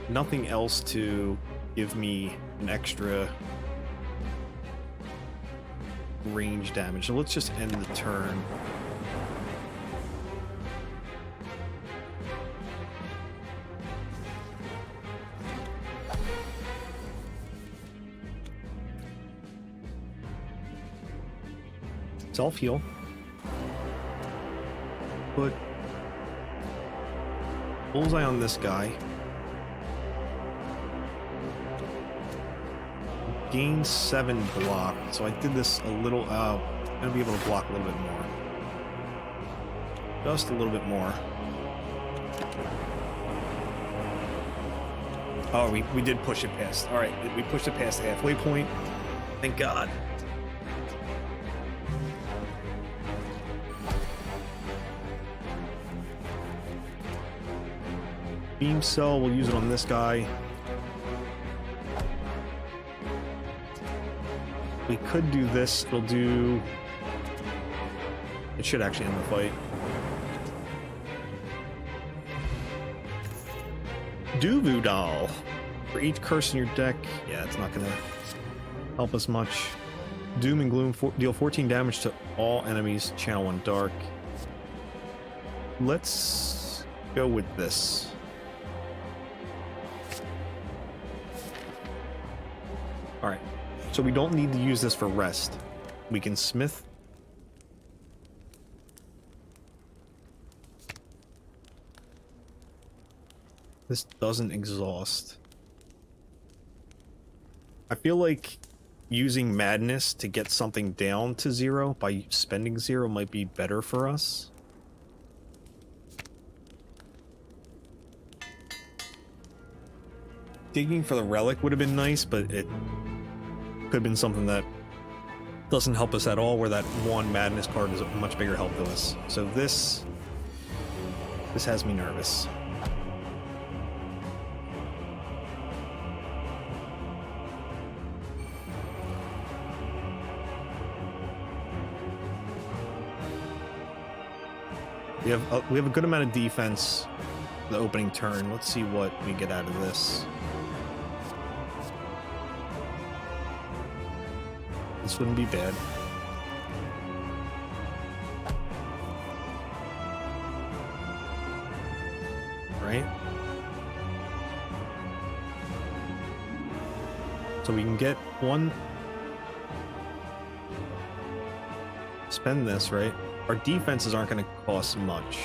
Nothing else to give me an extra range damage. So let's just end the turn. Self-heal. Put bullseye on this guy. gain 7 block, so I did this a little, I'm gonna be able to block a little bit more. Just a little bit more. Oh, we did push it past. All right, we pushed it past the halfway point. Thank God. Beam cell, we'll use it on this guy. We could do this. It'll do... It should actually end the fight. Duvu Doll. For each curse in your deck. Yeah, it's not going to help us much. Doom and Gloom deal 14 damage to all enemies. Channel 1 Dark. Let's go with this. Alright. So we don't need to use this for rest. We can smith. This doesn't exhaust. I feel like using Madness to get something down to 0 by spending 0 might be better for us. Digging for the relic would have been nice, but it could have been something that doesn't help us at all, where that one Madness card is a much bigger help to us. So this has me nervous. We have a good amount of defense the opening turn. Let's see what we get out of this. This wouldn't be bad. Right? So we can get one... Spend this, right? Our defenses aren't going to cost much.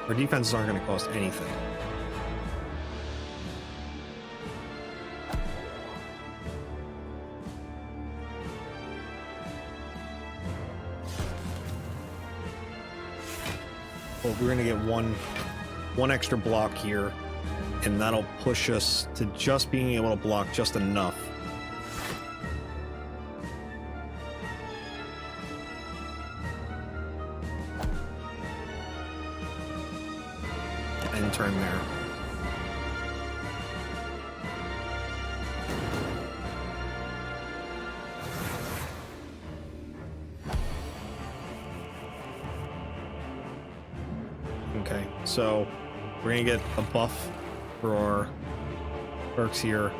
Our defenses aren't going to cost anything. Well, we're going to get one extra block here, and that'll push us to just being able to block just enough. End turn there. Okay, so we're gonna get a buff for our perks here.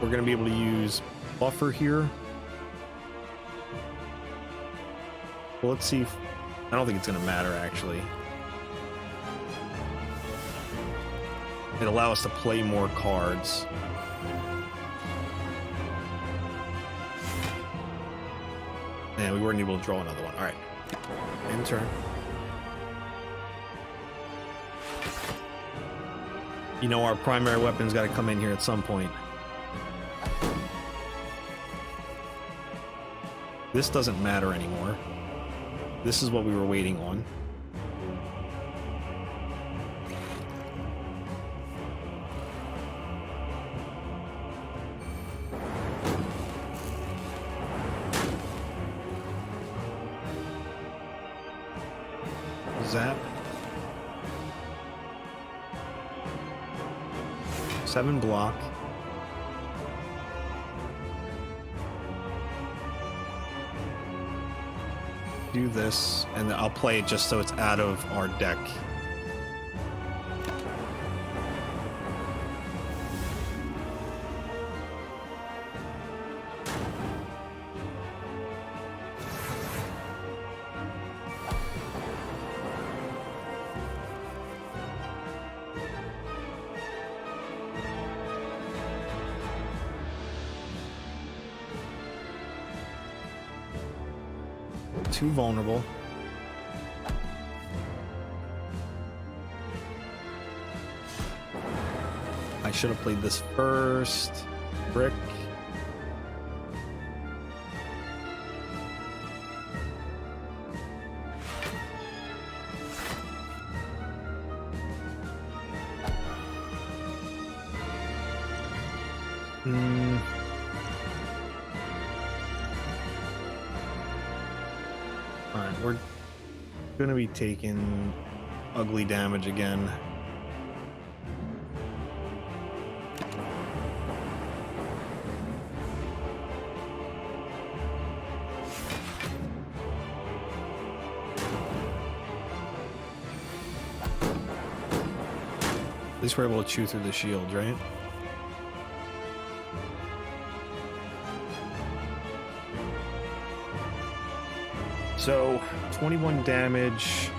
We're gonna be able to use buffer here. Well, let's see if... I don't think it's gonna matter, actually. It'll allow us to play more cards. And we weren't able to draw another one. Alright. End turn. You know, our primary weapon's got to come in here at some point. This doesn't matter anymore. This is what we were waiting on. Zap. 7 block. Do this, and I'll play it just so it's out of our deck. Too vulnerable. I should have played this first. Brick. Alright, we're gonna be taking ugly damage again. At least we're able to chew through the shield, right? So, 21 damage.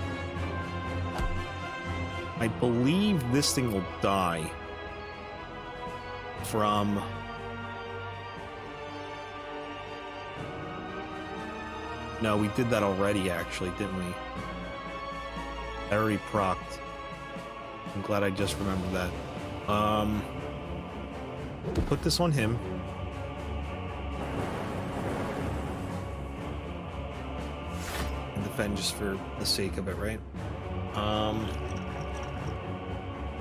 I believe this thing will die from... No, we did that already, actually, didn't we? I already procced. I'm glad I just remembered that. We'll put this on him. And defend just for the sake of it, right?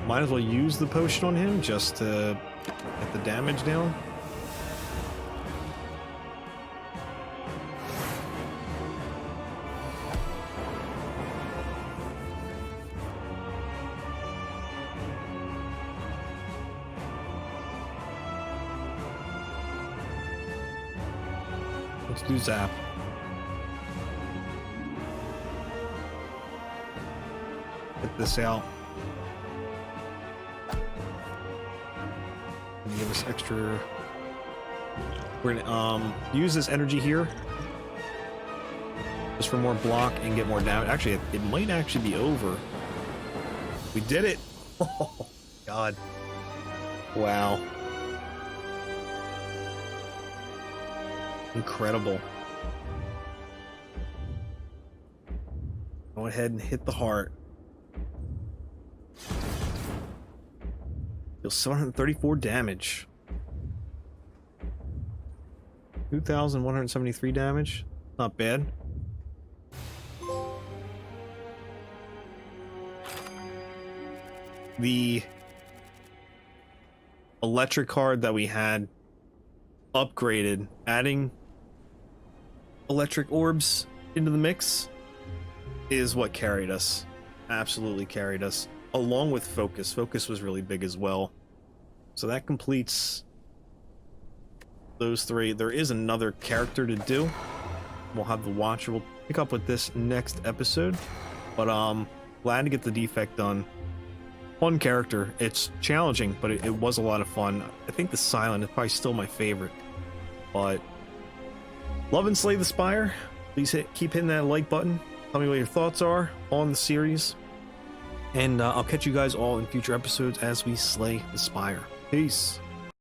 Might as well use the potion on him just to get the damage down. Let's do zap. Get this out. And give us extra. We're gonna use this energy here just for more block and get more damage. Actually, it might actually be over. We did it! Oh God! Wow! Incredible. Go ahead and hit the heart. Deal 734 damage. 2,173 damage. Not bad. The electric card that we had upgraded, adding electric orbs into the mix is what carried us. Absolutely carried us, along with focus. Focus was really big as well. So that completes those three. There is another character to do. We'll have the Watcher. We'll pick up with this next episode. But glad to get the Defect done. Fun character. It's challenging, but it was a lot of fun. I think the Silent is probably still my favorite. But love and Slay the Spire. Please keep hitting that like button. Tell me what your thoughts are on the series. And I'll catch you guys all in future episodes as we slay the Spire. Peace.